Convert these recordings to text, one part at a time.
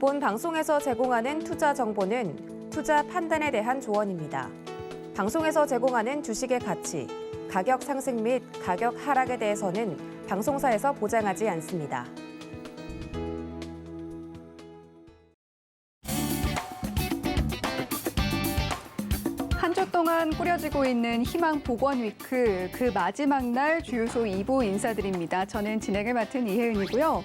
본 방송에서 제공하는 투자 정보는 투자 판단에 대한 조언입니다. 방송에서 제공하는 주식의 가치, 가격 상승 및 가격 하락에 대해서는 방송사에서 보장하지 않습니다. 한 주 동안 꾸려지고 있는 희망 보건 위크 그 마지막 날 주유소 2부 인사드립니다. 저는 진행을 맡은 이혜은이고요.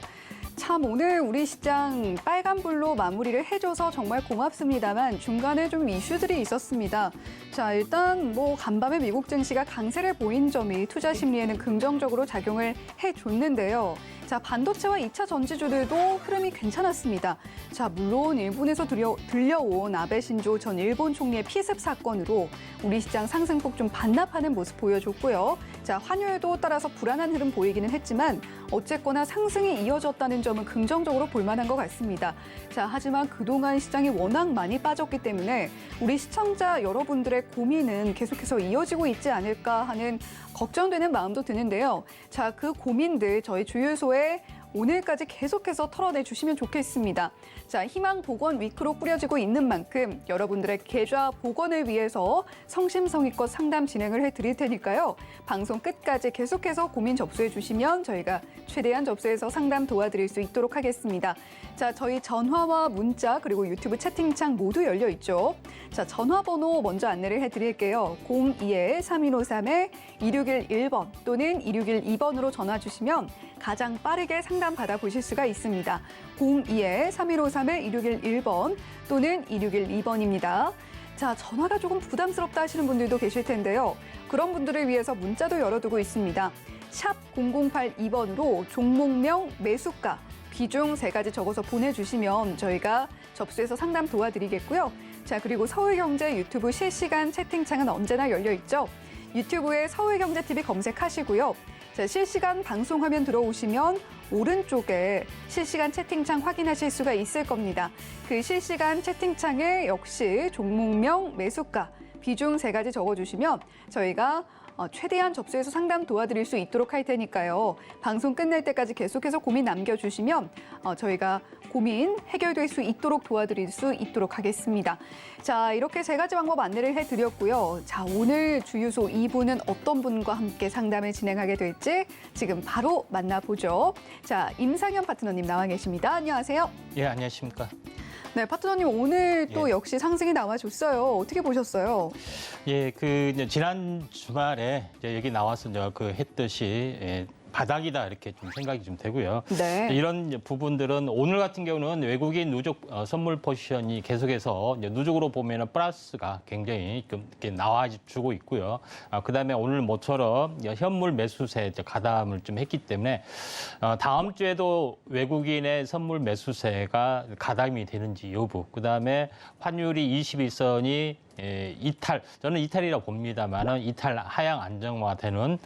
참 오늘 우리 시장 빨간불로 마무리를 해줘서 정말 고맙습니다만 중간에 좀 이슈들이 있었습니다. 자, 일단 간밤에 미국 증시가 강세를 보인 점이 투자 심리에는 긍정적으로 작용을 해줬는데요. 자, 반도체와 2차 전지주들도 흐름이 괜찮았습니다. 자, 물론 일본에서 들려온 아베 신조 전 일본 총리의 피습 사건으로 우리 시장 상승폭 좀 반납하는 모습 보여줬고요. 자, 환율도 따라서 불안한 흐름 보이기는 했지만 어쨌거나 상승이 이어졌다는 점은 긍정적으로 볼 만한 것 같습니다. 자, 하지만 그동안 시장이 워낙 많이 빠졌기 때문에 우리 시청자 여러분들의 고민은 계속해서 이어지고 있지 않을까 하는 걱정되는 마음도 드는데요. 자, 그 고민들 저희 주유소에 오늘까지 계속해서 털어내 주시면 좋겠습니다. 자, 희망 보건 위크로 꾸려지고 있는 만큼 여러분들의 계좌 보건을 위해서 성심성의껏 상담 진행을 해드릴 테니까요. 방송 끝까지 계속해서 고민 접수해 주시면 저희가 최대한 접수해서 상담 도와드릴 수 있도록 하겠습니다. 자, 저희 전화와 문자 그리고 유튜브 채팅창 모두 열려 있죠. 자, 전화번호 먼저 안내를 해드릴게요. 02-3153-2611번 또는 2612번으로 전화 주시면 가장 빠르게 상담 받아보실 수가 있습니다. 02-3153-2611번 또는 2612번입니다. 자, 전화가 조금 부담스럽다 하시는 분들도 계실 텐데요. 그런 분들을 위해서 문자도 열어두고 있습니다. 샵 0082번으로 종목명, 매수가, 비중 3가지 적어서 보내주시면 저희가 접수해서 상담 도와드리겠고요. 자, 그리고 서울경제 유튜브 실시간 채팅창은 언제나 열려 있죠. 유튜브에 서울경제TV 검색하시고요. 자, 실시간 방송 화면 들어오시면 오른쪽에 실시간 채팅창 확인하실 수가 있을 겁니다. 그 실시간 채팅창에 역시 종목명, 매수가, 비중 3가지 적어주시면 저희가 최대한 접수해서 상담 도와드릴 수 있도록 할 테니까요. 방송 끝날 때까지 계속해서 고민 남겨주시면 저희가 고민 해결될 수 있도록 도와드릴 수 있도록 하겠습니다. 자, 이렇게 3가지 방법 안내를 해드렸고요. 자, 오늘 주유소 2부는 어떤 분과 함께 상담을 진행하게 될지 지금 바로 만나보죠. 자, 임상현 파트너님 나와 계십니다. 안녕하세요. 예, 안녕하십니까. 네, 파트너님 오늘 또 역시 상승이 나와줬어요. 어떻게 보셨어요? 예, 이제 지난 주말에 이제 여기 나와서 했듯이 바닥이다 이렇게 좀 생각이 좀 되고요. 네. 이런 부분들은 오늘 같은 경우는 외국인 누적 선물 포지션이 계속해서 이제 누적으로 보면은 플러스가 굉장히 이렇게 나와주고 있고요. 그다음에 오늘 모처럼 현물 매수세 가담을 좀 했기 때문에 다음 주에도 외국인의 선물 매수세가 가담이 되는지 여부, 그다음에 환율이 21선이 이탈, 저는 이탈이라고 봅니다만은 이탈 하향 안정화되는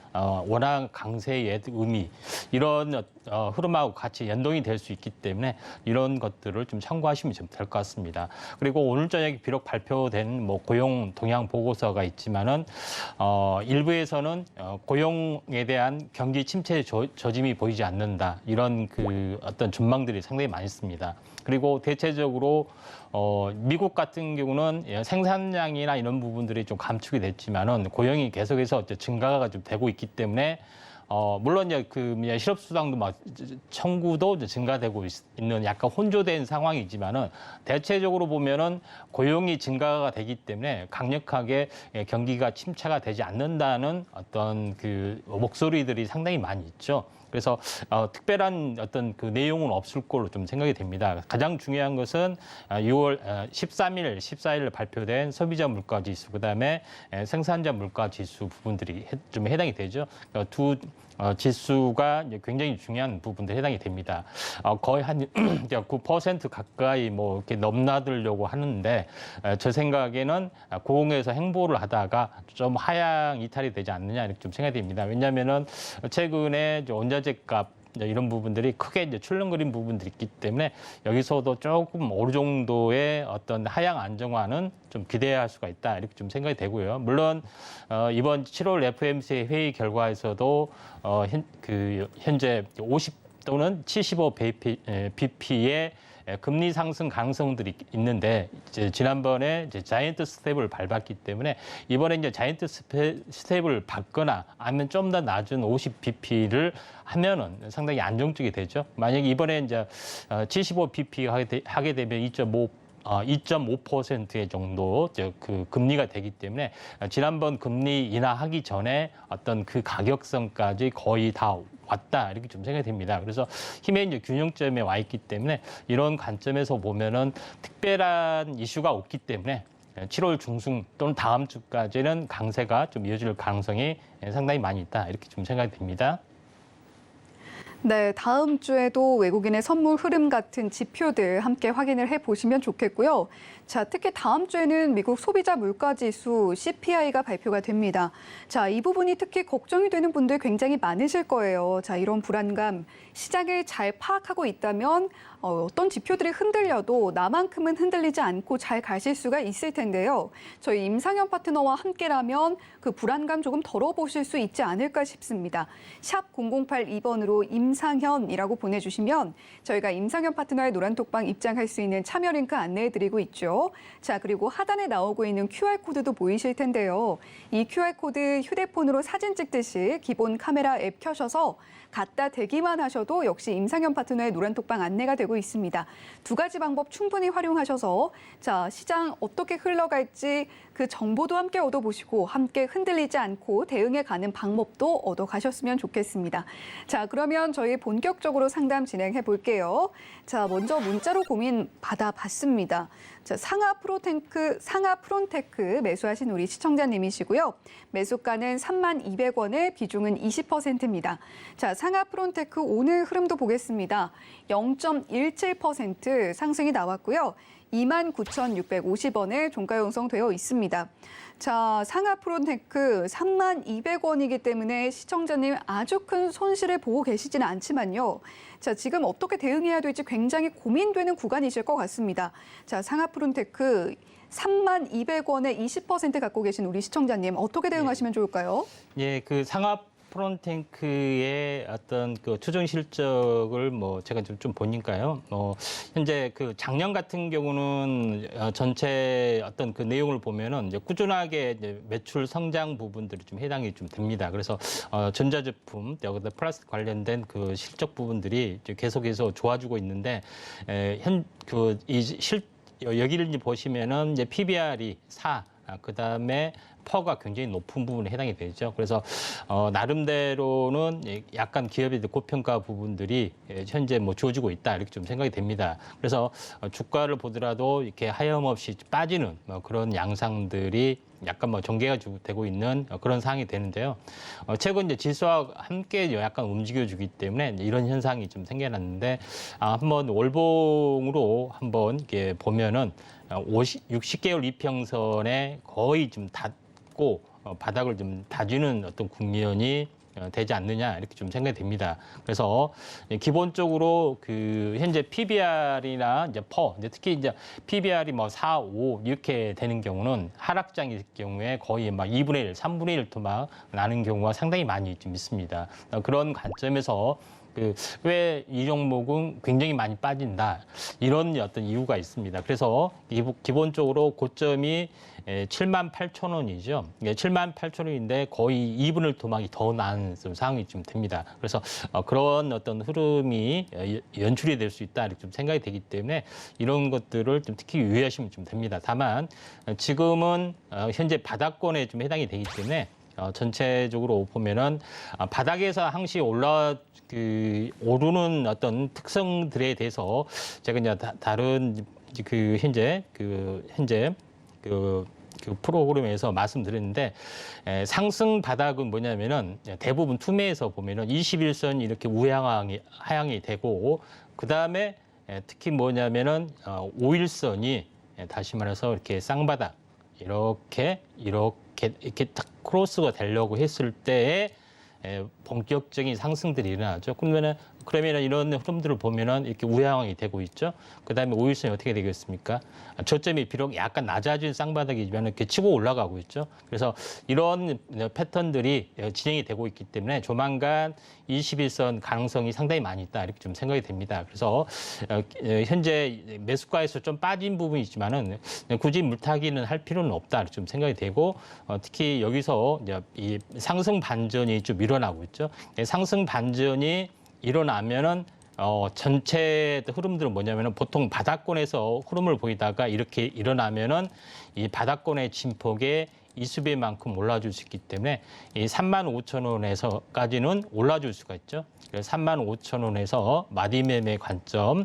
원화 강세의 의미, 이런 흐름하고 같이 연동이 될 수 있기 때문에 이런 것들을 좀 참고하시면 좀 될 것 같습니다. 그리고 오늘 저녁에 비록 발표된 고용 동향 보고서가 있지만은 일부에서는 고용에 대한 경기 침체의 조짐이 보이지 않는다, 이런 어떤 전망들이 상당히 많이 있습니다. 그리고 대체적으로 미국 같은 경우는 생산량이나 이런 부분들이 좀 감축이 됐지만은 고용이 계속해서 증가가 좀 되고 있기 때문에 물론 실업 수당도 청구도 증가되고 있는 약간 혼조된 상황이지만은 대체적으로 보면은 고용이 증가가 되기 때문에 강력하게 경기가 침체가 되지 않는다는 어떤 목소리들이 상당히 많이 있죠. 그래서 특별한 어떤 내용은 없을 걸로 좀 생각이 됩니다. 가장 중요한 것은 6월 13일, 14일 발표된 소비자 물가 지수, 그다음에 생산자 물가 지수 부분들이 좀 해당이 되죠. 두 지수가 굉장히 중요한 부분들에 해당이 됩니다. 거의 한 9% 가까이 이렇게 넘나들려고 하는데 제 생각에는 고공에서 행보를 하다가 좀 하향 이탈이 되지 않느냐 이렇게 좀 생각이 됩니다. 왜냐하면은 최근에 원자재 값 이런 부분들이 크게 출렁거린 부분들이 있기 때문에 여기서도 조금 어느 정도의 어떤 하향 안정화는 좀 기대할 수가 있다 이렇게 좀 생각이 되고요. 물론 이번 7월 FOMC 회의 결과에서도 현재 또는 75 bp의 금리 상승 가능성들이 있는데 이제 지난번에 이제 자이언트 스텝을 밟았기 때문에 이번에 이제 자이언트 스텝을 밟거나 아니면 좀 더 낮은 50 bp를 하면은 상당히 안정적이 되죠. 만약에 이번에 이제 75 bp 하게 되면 2.5% 정도 그 금리가 되기 때문에 지난번 금리 인하하기 전에 어떤 그 가격선까지 거의 다 왔다 이렇게 좀 생각이 됩니다. 그래서 힘의 이제 균형점에 와 있기 때문에 이런 관점에서 보면은 특별한 이슈가 없기 때문에 7월 중순 또는 다음 주까지는 강세가 좀 이어질 가능성이 상당히 많이 있다 이렇게 좀 생각이 됩니다. 네, 다음 주에도 외국인의 선물 흐름 같은 지표들 함께 확인을 해보시면 좋겠고요. 자, 특히 다음 주에는 미국 소비자 물가지수 CPI가 발표가 됩니다. 자, 이 부분이 특히 걱정이 되는 분들 굉장히 많으실 거예요. 자, 이런 불안감, 시장을 잘 파악하고 있다면 어떤 지표들이 흔들려도 나만큼은 흔들리지 않고 잘 가실 수가 있을 텐데요. 저희 임상현 파트너와 함께라면 그 불안감 조금 덜어보실 수 있지 않을까 싶습니다. 샵 0082번으로 임상현이라고 보내주시면 저희가 임상현 파트너의 노란톡방 입장할 수 있는 참여 링크 안내해드리고 있죠. 자, 그리고 하단에 나오고 있는 QR코드도 보이실 텐데요. 이 QR코드 휴대폰으로 사진 찍듯이 기본 카메라 앱 켜셔서 갖다 대기만 하셔도 역시 임상현 파트너의 노란톡방 안내가 되고 있습니다. 두 가지 방법 충분히 활용하셔서 자, 시장 어떻게 흘러갈지 그 정보도 함께 얻어보시고 함께 흔들리지 않고 대응해 가는 방법도 얻어가셨으면 좋겠습니다. 자, 그러면 저희 본격적으로 상담 진행해 볼게요. 자, 먼저 문자로 고민 받아봤습니다. 자, 상하 프론테크 매수하신 우리 시청자님이시고요. 매수가는 32,200원에 비중은 20%입니다. 자, 상하 프론테크 오늘 흐름도 보겠습니다. 0.17% 상승이 나왔고요. 29,650원에 종가 형성되어 있습니다. 자, 상하 프론테크 32,200원이기 때문에 시청자님 아주 큰 손실을 보고 계시지는 않지만요. 자, 지금 어떻게 대응해야 될지 굉장히 고민되는 구간이실 것 같습니다. 자, 상하 프론테크 32,200원에 20% 갖고 계신 우리 시청자님 어떻게 대응하시면 좋을까요? 예, 그 상하 프론테크의 어떤 그 추정 실적을 제가 좀 보니까요. 현재 그 작년 같은 경우는 전체 어떤 그 내용을 보면은 이제 꾸준하게 이제 매출 성장 부분들이 좀 해당이 좀 됩니다. 그래서 전자제품 여기다 플라스틱 관련된 그 실적 부분들이 이제 계속해서 좋아지고 있는데 여기를 보시면은 이제 PBR이 4, 그다음에 퍼가 굉장히 높은 부분에 해당이 되죠. 그래서 나름대로는 약간 기업의 고평가 부분들이 현재 주어지고 있다 이렇게 좀 생각이 됩니다. 그래서 주가를 보더라도 이렇게 하염없이 빠지는 그런 양상들이 약간 전개가 되고 있는 그런 상황이 되는데요. 최근 이제 지수와 함께 약간 움직여주기 때문에 이런 현상이 좀 생겨났는데 한번 월봉으로 한번 이렇게 보면은 60개월 이평선에 거의 좀 닿고 바닥을 좀 다지는 어떤 국면이 되지 않느냐 이렇게 좀 생각이 됩니다. 그래서 기본적으로 그 현재 PBR이나 이제 퍼, 특히 이제 PBR이 4, 5 이렇게 되는 경우는 하락장일 경우에 거의 2분의 1, 3분의 1도 나는 경우가 상당히 많이 좀 있습니다. 그런 관점에서 왜 이 종목은 굉장히 많이 빠진다 이런 어떤 이유가 있습니다. 그래서 기본적으로 고점이 78,000원이죠. 78,000원인데 거의 2분의 1 토막이 더 난 상황이 좀 됩니다. 그래서 그런 어떤 흐름이 연출이 될 수 있다 이렇게 좀 생각이 되기 때문에 이런 것들을 좀 특히 유의하시면 좀 됩니다. 다만 지금은 현재 바닥권에 좀 해당이 되기 때문에 전체적으로 보면은 바닥에서 항시 오르는 어떤 특성들에 대해서 제가 이제 다른 현재 프로그램에서 말씀드렸는데 상승 바닥은 뭐냐면은 대부분 투매에서 보면은 21선 이렇게 하향이 되고 그 다음에 특히 뭐냐면은 5일선이 다시 말해서 이렇게 쌍바닥 이렇게 딱 크로스가 되려고 했을 때에 본격적인 상승들이 일어나죠. 그러면은 그러면 이런 흐름들을 보면은 이렇게 우상향이 되고 있죠. 그다음에 5일선이 어떻게 되겠습니까? 저점이 비록 약간 낮아진 쌍바닥이지만 이렇게 치고 올라가고 있죠. 그래서 이런 패턴들이 진행이 되고 있기 때문에 조만간 21선 가능성이 상당히 많이 있다 이렇게 좀 생각이 됩니다. 그래서 현재 매수가에서 좀 빠진 부분이 있지만은 굳이 물타기는 할 필요는 없다 이렇게 좀 생각이 되고 특히 여기서 이제 이 상승 반전이 좀 일어나고 있죠. 상승 반전이 일어나면은 전체 흐름들은 뭐냐면은 보통 바닥권에서 흐름을 보이다가 이렇게 일어나면은 이 바닥권의 진폭에 이수배만큼 올라줄 수 있기 때문에 이 35,000원에서까지는 올라줄 수가 있죠. 그래서 35,000원에서 마디매매 관점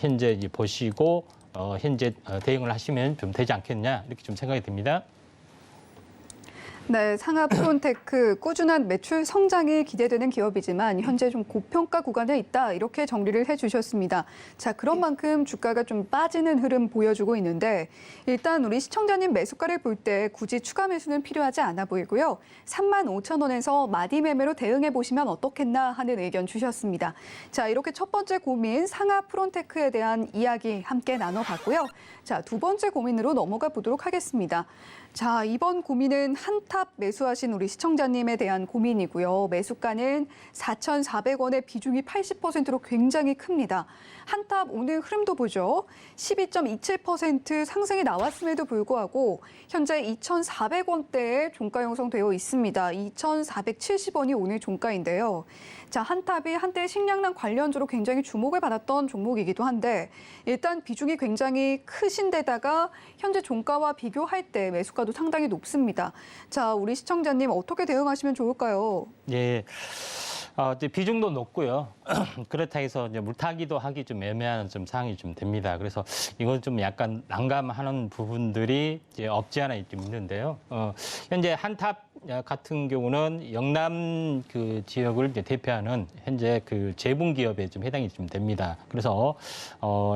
현재 보시고 현재 대응을 하시면 좀 되지 않겠냐 이렇게 좀 생각이 듭니다. 네, 상하 프론테크 꾸준한 매출 성장이 기대되는 기업이지만 현재 좀 고평가 구간에 있다 이렇게 정리를 해주셨습니다. 자, 그런 만큼 주가가 좀 빠지는 흐름 보여주고 있는데 일단 우리 시청자님 매수가를 볼 때 굳이 추가 매수는 필요하지 않아 보이고요. 35,000원에서 마디 매매로 대응해 보시면 어떻겠나 하는 의견 주셨습니다. 자, 이렇게 첫 번째 고민 상하 프론테크에 대한 이야기 함께 나눠봤고요. 자, 두 번째 고민으로 넘어가 보도록 하겠습니다. 자, 이번 고민은 한탑 매수하신 우리 시청자님에 대한 고민이고요. 매수가는 4,400원의 비중이 80%로 굉장히 큽니다. 한탑 오늘 흐름도 보죠. 12.27% 상승이 나왔음에도 불구하고 현재 2,400원대에 종가 형성되어 있습니다. 2,470원이 오늘 종가인데요. 자, 한탑이 한때 식량난 관련주로 굉장히 주목을 받았던 종목이기도 한데 일단 비중이 굉장히 크신 데다가 현재 종가와 비교할 때 매수가도 상당히 높습니다. 자, 우리 시청자님 어떻게 대응하시면 좋을까요? 예. 이제 비중도 높고요. 그렇다 해서 이제 물타기도 하기 좀 애매한 좀 상황이 좀 됩니다. 그래서 이건 좀 약간 난감하는 부분들이 이제 없지 않아 좀 있는데요. 현재 한탑 같은 경우는 영남 그 지역을 이제 대표하는 현재 그 제분 기업에 좀 해당이 좀 됩니다. 그래서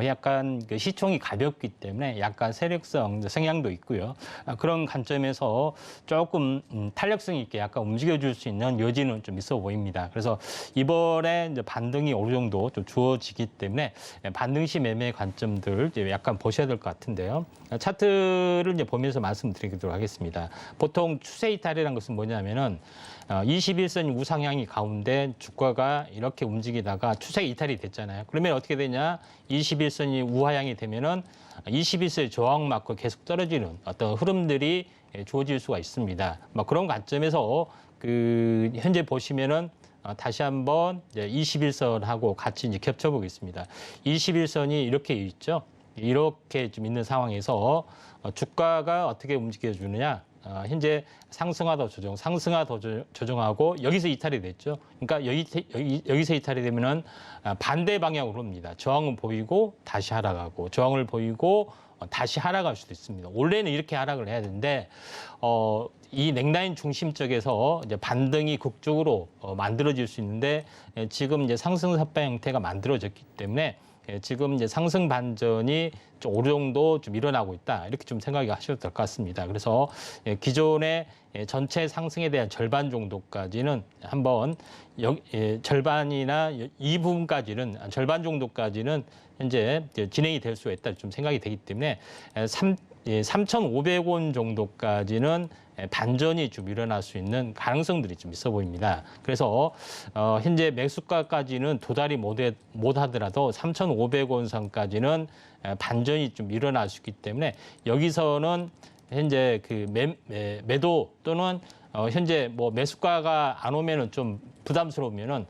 약간 그 시총이 가볍기 때문에 약간 세력성 성향도 있고요. 그런 관점에서 조금 탄력성 있게 약간 움직여줄 수 있는 여지는 좀 있어 보입니다. 그래서 이번에 이제 반등이 어느 정도 좀 주어지기 때문에 반등시 매매 관점들 이제 약간 보셔야 될 것 같은데요. 차트를 이제 보면서 말씀드리도록 하겠습니다. 보통 추세 이탈이라는 것은 뭐냐면은 21선 우상향이 가운데 주가가 이렇게 움직이다가 추세 이탈이 됐잖아요. 그러면 어떻게 되냐? 21선이 우하향이 되면은 21선의 저항 맞고 계속 떨어지는 어떤 흐름들이 주어질 수가 있습니다. 그런 관점에서 그 현재 보시면은 다시 한번 21선하고 같이 이제 겹쳐보겠습니다. 21선이 이렇게 있죠. 이렇게 좀 있는 상황에서 주가가 어떻게 움직여주느냐. 현재 상승하다 조정, 상승하다 조정하고 여기서 이탈이 됐죠. 그러니까 여기서 이탈이 되면은 반대 방향으로 옵니다. 저항은 보이고 다시 하락하고 저항을 보이고 다시 하락할 수도 있습니다. 원래는 이렇게 하락을 해야 되는데 이 넥라인 중심 쪽에서 이제 반등이 극적으로 만들어질 수 있는데 지금 이제 상승 삿바 형태가 만들어졌기 때문에 지금 이제 상승 반전이 좀 어느 정도 좀 일어나고 있다 이렇게 좀 생각이 하셔도 될 것 같습니다. 그래서 기존의 전체 상승에 대한 절반 정도까지는 한번 절반이나 이 부분까지는 절반 정도까지는 현재 진행이 될 수 있다 좀 생각이 되기 때문에 3,500원 정도까지는 반전이 좀 일어날 수 있는 가능성들이 좀 있어 보입니다. 그래서 현재 매수가까지는 도달이 못 하더라도 3,500원 선까지는 반전이 좀 일어날 수 있기 때문에 여기서는 현재 그 매도 또는 현재 뭐 매수가가 안 오면은 좀 부담스러우면은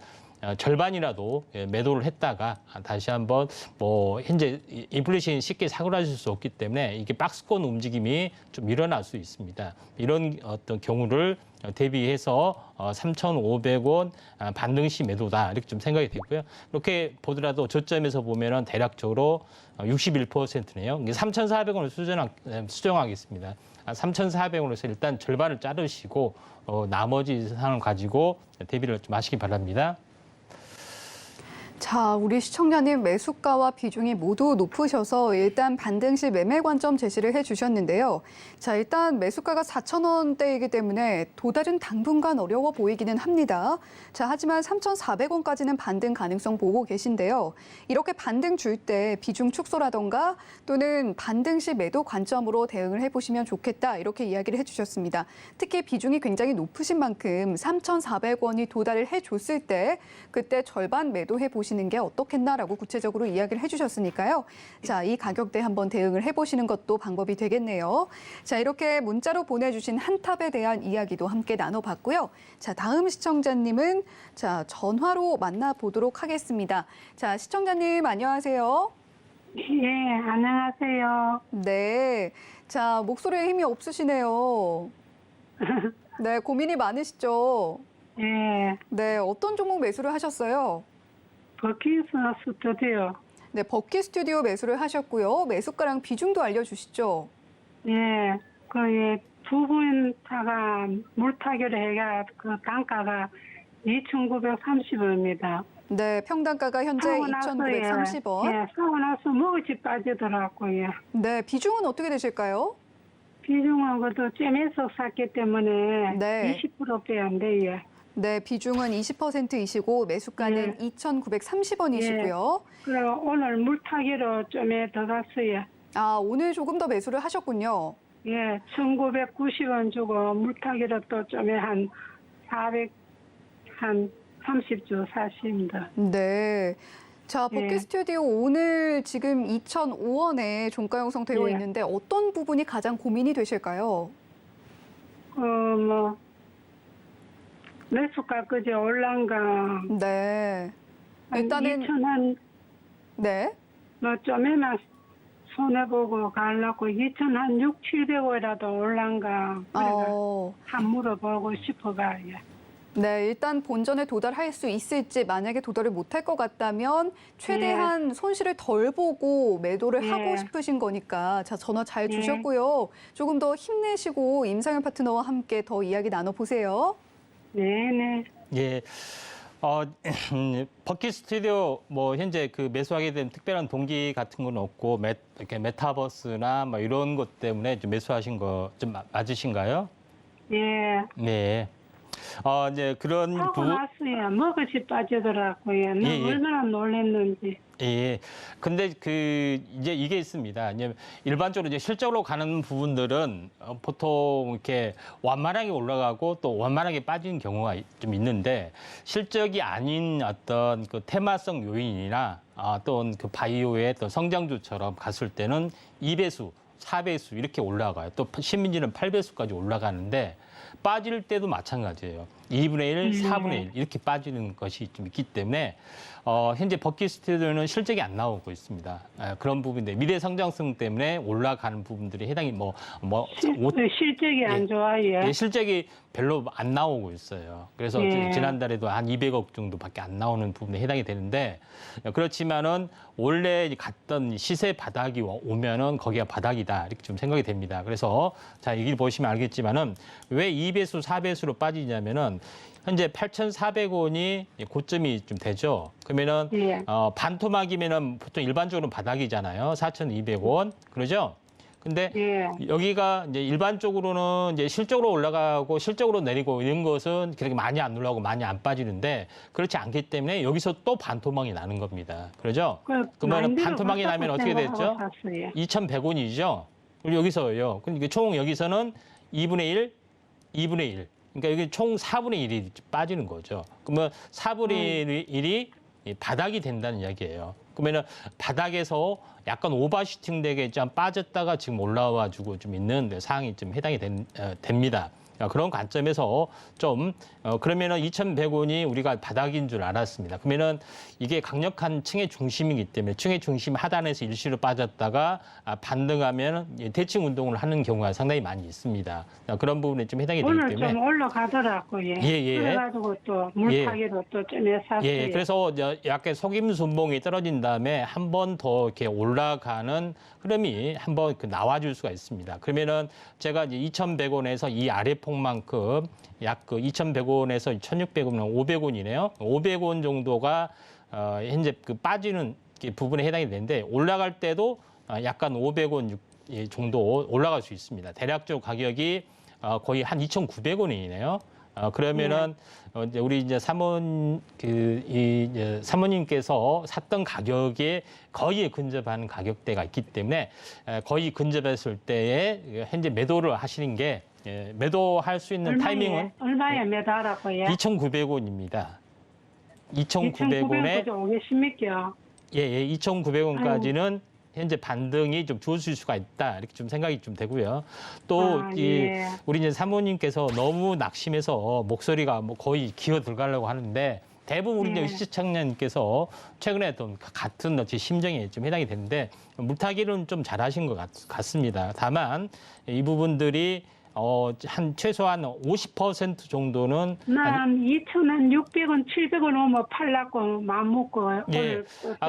절반이라도 매도를 했다가 다시 한번 뭐 현재 인플레이션이 쉽게 사그라질 수 없기 때문에 이게 박스권 움직임이 좀 일어날 수 있습니다. 이런 어떤 경우를 대비해서 3,500원 반등시 매도다 이렇게 좀 생각이 되고요. 이렇게 보더라도 저점에서 보면은 대략적으로 61%네요. 3,400원을 수정하겠습니다. 3,400원에서 일단 절반을 자르시고 나머지 상황을 가지고 대비를 좀 하시기 바랍니다. 자, 우리 시청자님 매수가와 비중이 모두 높으셔서 일단 반등 시 매매 관점 제시를 해주셨는데요. 자, 일단 매수가가 4,000원대이기 때문에 도달은 당분간 어려워 보이기는 합니다. 자, 하지만 3,400원까지는 반등 가능성 보고 계신데요. 이렇게 반등 줄 때 비중 축소라던가 또는 반등 시 매도 관점으로 대응을 해보시면 좋겠다 이렇게 이야기를 해주셨습니다. 특히 비중이 굉장히 높으신 만큼 3,400원이 도달을 해줬을 때 그때 절반 매도해 보시는 게 어떻겠나라고 구체적으로 이야기를 해주셨으니까요. 자, 이 가격대 한번 대응을 해보시는 것도 방법이 되겠네요. 자, 이렇게 문자로 보내주신 한탑에 대한 이야기도 함께 나눠봤고요. 자, 다음 시청자님은 자, 전화로 만나보도록 하겠습니다. 자, 시청자님 안녕하세요. 예, 안녕하세요. 네. 자, 목소리에 힘이 없으시네요. 네, 고민이 많으시죠? 예, 네, 어떤 종목 매수를 하셨어요? 버킷 스튜디오. 네, 버킷 스튜디오 매수를 하셨고요. 매수가랑 비중도 알려주시죠. 예, 그, 두 분차가 물타기를 해가 그 단가가 2,930원입니다. 네, 평단가가 현재 2,930원. 예, 사고 나서 먹을지 빠지더라고요. 네, 비중은 어떻게 되실까요? 비중은 그래도 잼에서 샀기 때문에 네. 20%배 안 돼요. 네, 비중은 20%이시고 매수가는 2,930원이시고요. 그리고 오늘 물타기로 좀에 더 갔어요. 아, 오늘 조금 더 매수를 하셨군요. 예, 1,990원 주고 물타기로 또 좀에 한 30주 사십니다. 네. 자, 버킷 예. 스튜디오 오늘 지금 2,005원에 종가 형성되어 예. 있는데 어떤 부분이 가장 고민이 되실까요? 매수가 그제 올란가. 네. 일단은 2,000한, 네. 좀에만 손해보고 가려고 2,000한 6, 700원이라도 올란가. 그래가 한 물어보고 싶어가요. 네, 일단 본전에 도달할 수 있을지 만약에 도달을 못할 것 같다면 최대한 손실을 덜 보고 매도를 예. 하고 싶으신 거니까 자, 전화 잘 예. 주셨고요. 조금 더 힘내시고 임상현 파트너와 함께 더 이야기 나눠보세요. 네네. 예. 버킷 스튜디오 뭐 현재 그 매수하게 된 특별한 동기 같은 건 없고 이렇게 메타버스나 뭐 이런 것 때문에 좀 매수하신 거 좀 맞으신가요? 예. 네. 이제 그런 하고 났어요. 먹을지 빠지더라고요. 예, 예. 얼마나 놀랐는지. 예. 근데 이제 이게 있습니다. 이제 일반적으로 이제 실적으로 가는 부분들은 보통 이렇게 완만하게 올라가고 또 완만하게 빠지는 경우가 좀 있는데 실적이 아닌 어떤 그 테마성 요인이나 또는 그 바이오의 또 성장주처럼 갔을 때는 2배수, 4배수 이렇게 올라가요. 또 신민지는 8배수까지 올라가는데 빠질 때도 마찬가지예요. 2분의 1, 4분의 1 이렇게 빠지는 것이 좀 있기 때문에 현재 버킷 스튜디오는 실적이 안 나오고 있습니다. 그런 부분인데 미래 성장성 때문에 올라가는 부분들이 해당이 실적이 안 좋아요. 실적이 별로 안 나오고 있어요. 그래서 예. 지난달에도 한 200억 정도밖에 안 나오는 부분에 해당이 되는데 그렇지만은 원래 갔던 시세 바닥이 오면은 거기가 바닥이다 이렇게 좀 생각이 됩니다. 그래서 자 여기 보시면 알겠지만은 왜 2배수, 4배수로 빠지냐면은 현재 8,400원이 고점이 좀 되죠. 그러면은 예. 반토막이면은 보통 일반적으로 바닥이잖아요. 4,200원 그러죠. 근데 예. 여기가 이제 일반적으로는 이제 실적으로 올라가고 실적으로 내리고 이런 것은 그렇게 많이 안 올라가고 많이 안 빠지는데 그렇지 않기 때문에 여기서 또 반토막이 나는 겁니다. 그러죠? 그러면 반토막이 나면 어떻게 됐죠? 2,100원이죠. 그리고 여기서요. 그럼 총 여기서는 2분의 1, 2분의 1. 그러니까 여기 총 4분의 1이 빠지는 거죠. 그러면 4분의 1이 바닥이 된다는 이야기예요. 그러면 바닥에서 약간 오버슈팅 되게 좀 빠졌다가 지금 올라와 주고 좀 있는 상황이 좀 해당이 됩니다. 그런 관점에서 좀 그러면은 2,100원이 우리가 바닥인 줄 알았습니다. 그러면은 이게 강력한 층의 중심이기 때문에 층의 중심 하단에서 일시로 빠졌다가 반등하면 대칭 운동을 하는 경우가 상당히 많이 있습니다. 그런 부분에 좀 해당이 되기 오늘 때문에 좀 올라가더라고요. 예. 그래가지고 또 물타기로 또 좀 샀어요. 예, 그래서 약간 속임수봉이 떨어진 다음에 한 번 더 이렇게 올라가는 흐름이 한번 나와줄 수가 있습니다. 그러면은 제가 이제 2,100원에서 이 아래 폭만큼 약 그 2,100원에서 1,600원, 500원이네요. 500원 정도가 현재 그 빠지는 부분에 해당이 되는데 올라갈 때도 약간 500원 정도 올라갈 수 있습니다. 대략적으로 가격이 거의 한 2,900원이네요. 그러면은 이제 우리 이제 사모님께서 샀던 가격에 거의 근접하는 가격대가 있기 때문에 거의 근접했을 때에 현재 매도를 하시는 게 매도할 수 있는 타이밍은 얼마에 매도하라고요? 2,900원입니다. 2,900원에 2,900원 오겠습니까? 예, 2,900원까지는 현재 반등이 좀 주어질 수가 있다 이렇게 좀 생각이 좀 되고요. 또 예. 우리 이제 사모님께서 너무 낙심해서 목소리가 뭐 거의 기어 들어가려고 하는데 대부분 우리 이제 시청자님께서 최근에 또 같은 심정에 좀 해당이 되는데 물타기는 좀 잘하신 것 같습니다. 다만 이 부분들이 한 최소한 50% 정도는 난 2,600원, 700원 오면 팔라고 마음 먹고. 예.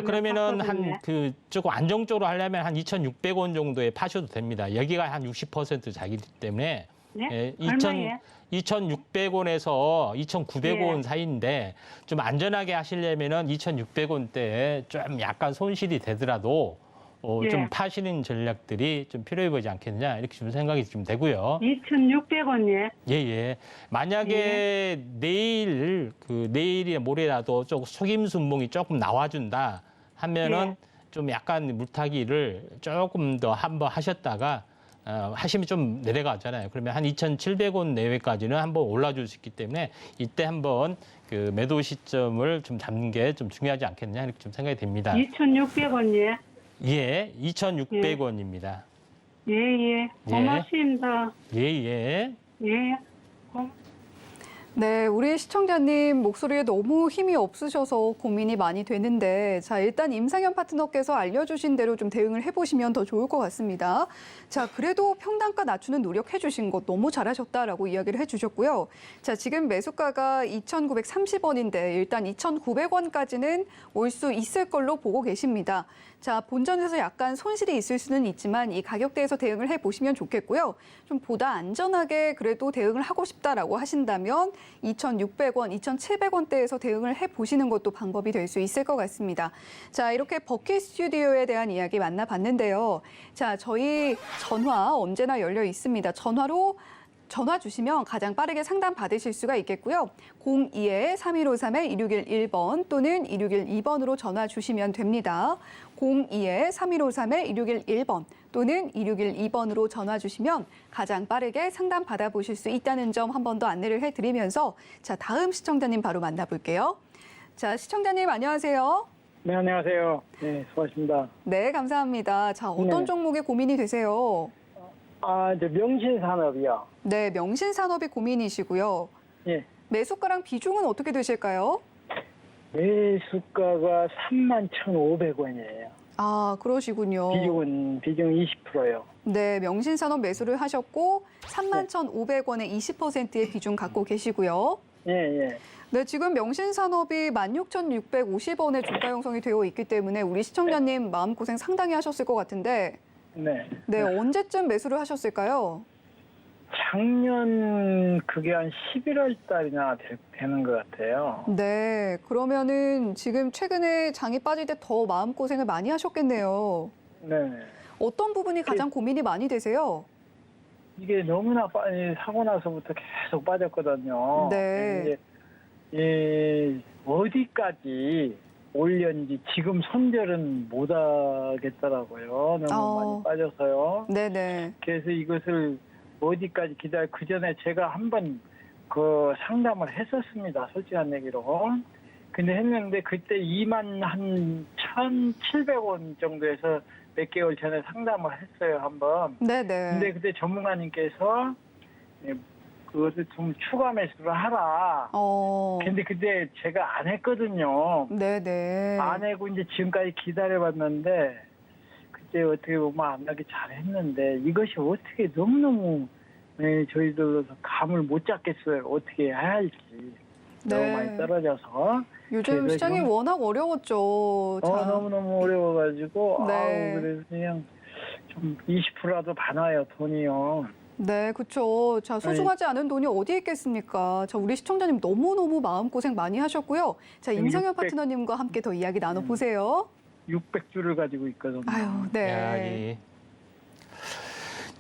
그러면은 샀거든요. 조금 안정적으로 하려면 한 2,600원 정도에 파셔도 됩니다. 여기가 한 60% 자기이기 때문에 네? 얼마예요? 2,600원에서 2,900원 예. 사이인데 좀 안전하게 하시려면은 2,600원대에 좀 약간 손실이 되더라도 예. 좀 파시는 전략들이 좀 필요해 보이지 않겠냐 이렇게 좀 생각이 좀 되고요. 2,600원이요? 예. 만약에 내일이나 모레라도 조금 속임수봉이 조금 나와준다 하면은 좀 약간 물타기를 조금 더 한번 하셨다가 하시면 좀 내려가잖아요. 그러면 한 2,700원 내외까지는 한번 올라줄 수 있기 때문에 이때 한번 그 매도 시점을 좀 잡는 게 좀 중요하지 않겠냐 이렇게 좀 생각이 됩니다. 2,600원이요? 예, 2,600원입니다. 예. 고맙습니다. 예. 예. 네, 우리 시청자님 목소리에 너무 힘이 없으셔서 고민이 많이 되는데, 자, 일단 임상현 파트너께서 알려주신 대로 좀 대응을 해보시면 더 좋을 것 같습니다. 자, 그래도 평단가 낮추는 노력해 주신 것 너무 잘하셨다라고 이야기를 해주셨고요. 자, 지금 매수가가 2,930원인데 일단 2,900원까지는 올 수 있을 걸로 보고 계십니다. 자, 본전에서 약간 손실이 있을 수는 있지만 이 가격대에서 대응을 해보시면 좋겠고요. 좀 보다 안전하게 그래도 대응을 하고 싶다라고 하신다면 2,600원, 2,700원대에서 대응을 해보시는 것도 방법이 될 수 있을 것 같습니다. 자, 이렇게 버킷 스튜디오에 대한 이야기 만나봤는데요. 자, 저희 전화 언제나 열려 있습니다. 전화로 전화 주시면 가장 빠르게 상담 받으실 수가 있겠고요. 02-3153-2611번 또는 2612번으로 전화 주시면 됩니다. 02-3153-2611번 또는 2612번으로 전화 주시면 가장 빠르게 상담 받아보실 수 있다는 점 한 번 더 안내를 해드리면서 자, 다음 시청자님 바로 만나볼게요. 자, 시청자님 안녕하세요. 네, 안녕하세요. 네, 수고하십니다. 네, 감사합니다. 자, 어떤 네. 종목에 고민이 되세요? 이제 명신산업이요. 네, 명신산업이 고민이시고요. 예. 매수가랑 비중은 어떻게 되실까요? 매수가가 31,500원이에요. 아, 그러시군요. 비중 20%요. 네, 명신산업 매수를 하셨고 31,500원에 20%의 비중 갖고 계시고요. 예. 네, 지금 명신산업이 16,650원에 주가 형성이 되어 있기 때문에 우리 시청자님 마음고생 상당히 하셨을 것 같은데 네. 네, 언제쯤 매수를 하셨을까요? 작년 그게 한 11월 달이나 되는 것 같아요. 네, 그러면은 지금 최근에 장이 빠질 때 더 마음고생을 많이 하셨겠네요. 네. 어떤 부분이 가장 고민이 많이 되세요? 이게 너무나 빨리 사고 나서부터 계속 빠졌거든요. 네. 이제 어디까지 올렸는지 지금 손절은 못 하겠더라고요. 너무 많이 빠져서요. 네네. 그래서 이것을 어디까지 그 전에 제가 한번 그 상담을 했었습니다. 솔직한 얘기로. 근데 했는데 그때 2만 한 1,700원 정도에서 몇 개월 전에 상담을 했어요, 한번. 네네. 근데 그때 전문가님께서 그것을 좀 추가 매수를 하라. 근데 그때 제가 안 했거든요. 네네. 안 하고 이제 지금까지 기다려봤는데 그때 어떻게 보면 안 하기 잘했는데 이것이 어떻게 너무너무 저희들로서 감을 못 잡겠어요. 어떻게 해야 할지. 너무 네. 많이 떨어져서. 요즘 그래서 시장이 지금 워낙 어려웠죠. 자, 너무너무 어려워가지고 네. 그래서 그냥 좀 20%라도 받아요, 돈이요. 네, 그렇죠. 자, 소중하지 않은 돈이 어디에 있겠습니까? 자, 우리 시청자님 너무너무 마음고생 많이 하셨고요. 자, 임성현 600. 파트너님과 함께 더 이야기 나눠보세요. 600주를 가지고 있거든요. 아유, 네. 야,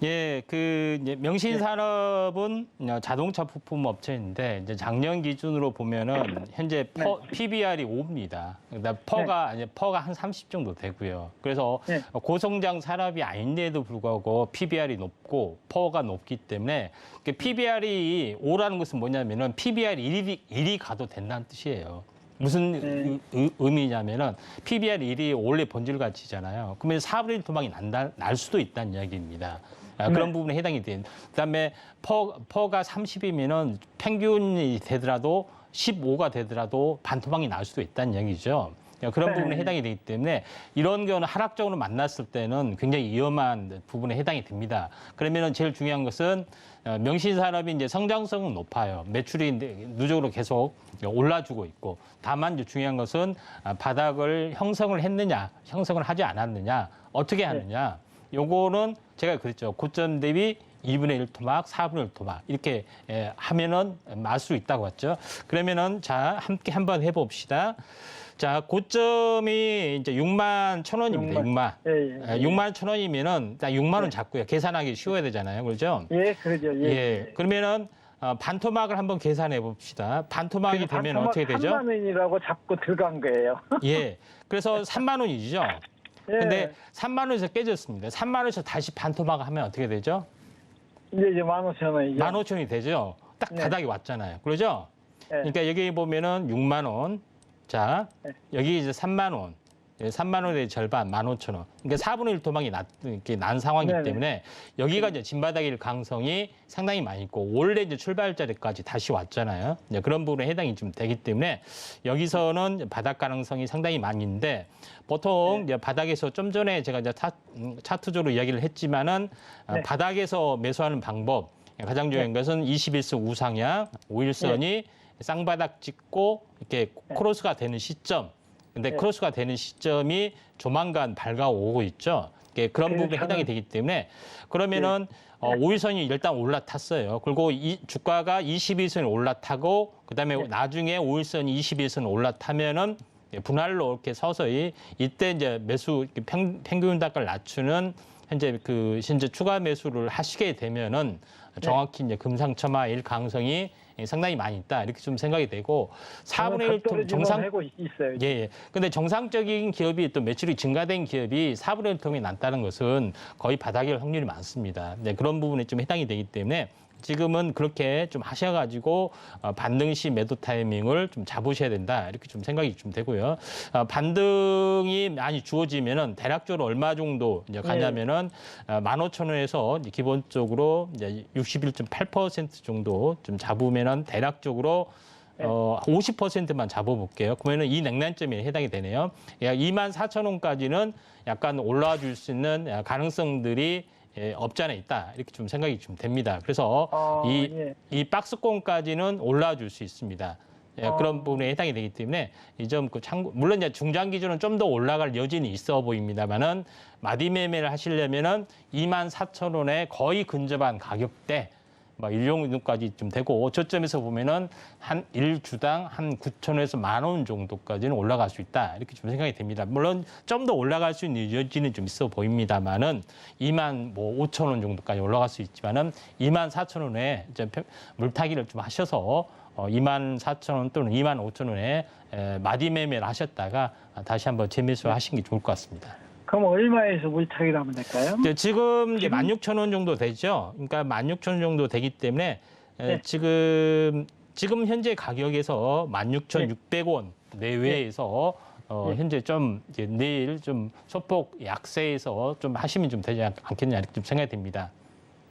예, 그 이제 명신산업은 자동차 부품 업체인데 이제 작년 기준으로 보면은 현재 PBR이 5입니다. 그다음 퍼가 한 30 정도 되고요. 그래서 네. 고성장 산업이 아닌데도 불구하고 PBR이 높고 퍼가 높기 때문에 PBR이 5라는 것은 뭐냐면은 PBR 1이 가도 된다는 뜻이에요. 무슨 의미냐면은 PBR 1이 원래 본질 가치잖아요. 그러면 4분의 1 토막이 날 수도 있다는 이야기입니다. 그런 부분에 해당이 돼요. 그다음에 퍼가 30이면은 평균이 되더라도 15가 되더라도 반토막이 날 수도 있다는 얘기죠. 그런 부분에 해당이 되기 때문에 이런 경우는 하락적으로 만났을 때는 굉장히 위험한 부분에 해당이 됩니다. 그러면은 제일 중요한 것은 명신산업이 이제 성장성은 높아요. 매출이 누적으로 계속 올라주고 있고, 다만 이제 중요한 것은 바닥을 형성을 했느냐, 형성을 하지 않았느냐, 어떻게 하느냐. 요거는 제가 그랬죠. 고점 대비 2분의 1 토막, 4분의 1 토막 이렇게 하면은 말 수 있다고 했죠. 그러면은 자 함께 한번 해봅시다. 자, 고점이 이제 6만 1,000원입니다. 6만. 예. 6만 1,000원이면은 딱 6만 원 잡고요. 계산하기 쉬워야 되잖아요. 그렇죠? 예, 그러죠. 예. 그러면은 반토막을 한번 계산해 봅시다. 반토막이 되면 어떻게 되죠? 3만 원이라고 잡고 들어간 거예요. 예. 그래서 3만 원이죠. 예. 근데 3만 원에서 깨졌습니다. 3만 원에서 다시 반토막 하면 어떻게 되죠? 이제 15,000원이죠. 15,000원이 되죠. 딱 네. 바닥이 왔잖아요. 그러죠? 예. 그러니까 여기 보면은 6만 원. 자, 네. 여기 이제 3만 원. 3만 원의 절반, 15,000원. 그러니까 4분의 1 토막이 난 상황이기 네네. 때문에 여기가 이제 진바닥일 가능성이 상당히 많이 있고, 원래 이제 출발자리까지 다시 왔잖아요. 이제 그런 부분에 해당이 좀 되기 때문에 여기서는 바닥 가능성이 상당히 많이 있는데, 보통 이제 바닥에서 좀 전에 제가 이제 차트적으로 이야기를 했지만은 네. 바닥에서 매수하는 방법, 가장 중요한 것은 21선 우상향, 5일선이 쌍바닥 찍고 이렇게 크로스가 되는 시점. 근데 크로스가 되는 시점이 조만간 밝아오고 있죠. 그런 부분에 해당이 되기 때문에 그러면은 5일선이 일단 올라탔어요. 그리고 이 주가가 21선이 올라타고 그다음에 나중에 5일선이 21선 올라타면은 분할로 이렇게 서서히 이때 이제 매수 평균 단가를 낮추는 현재 추가 매수를 하시게 되면은 정확히 이제 금상첨화일 가능성이 상당히 많이 있다. 이렇게 좀 생각이 되고 4분의 1 정상 하고 있어요. 예. 근데 정상적인 기업이 또 매출이 증가된 기업이 4분의 1 통이 났다는 것은 거의 바닥일 확률이 많습니다. 네, 그런 부분에 좀 해당이 되기 때문에 지금은 그렇게 좀 하셔가지고 반등 시 매도 타이밍을 좀 잡으셔야 된다. 이렇게 좀 생각이 좀 되고요. 반등이 많이 주어지면은 대략적으로 얼마 정도 이제 가냐면은 15,000원에서 기본적으로 이제 61.8% 정도 좀 잡으면은 대략적으로 50%만 잡아볼게요. 그러면은 이 냉난점에 해당이 되네요. 24,000원까지는 약간 올라와 줄 수 있는 가능성들이 없지 않아 있다. 이렇게 좀 생각이 좀 됩니다. 그래서 이 박스권까지는 올라와 줄 수 있습니다. 그런 부분에 해당이 되기 때문에 이 점 참고, 물론 이제 중장 기준은 좀 더 올라갈 여지는 있어 보입니다만은 마디 매매를 하시려면은 24,000원에 거의 근접한 가격대 일용까지 좀 되고, 저점에서 보면은 한 1주당 한 9,000원에서 10,000원 정도까지는 올라갈 수 있다. 이렇게 좀 생각이 됩니다. 물론 좀 더 올라갈 수 있는 여지는 좀 있어 보입니다만은 25,000원 정도까지 올라갈 수 있지만은 24,000원에 물타기를 좀 하셔서 24,000원 또는 25,000원에 마디 매매를 하셨다가 다시 한번 재매수 하시는 게 좋을 것 같습니다. 그럼 얼마에서 물타기를 하면 될까요? 지금 이제 16,000원 정도 되죠. 그러니까 16,000원 정도 되기 때문에 지금 현재 가격에서 16,600원 내외에서 현재 좀 이제 내일 좀 소폭 약세에서 좀 하시면 좀 되지 않겠냐 이렇게 좀 생각이 됩니다.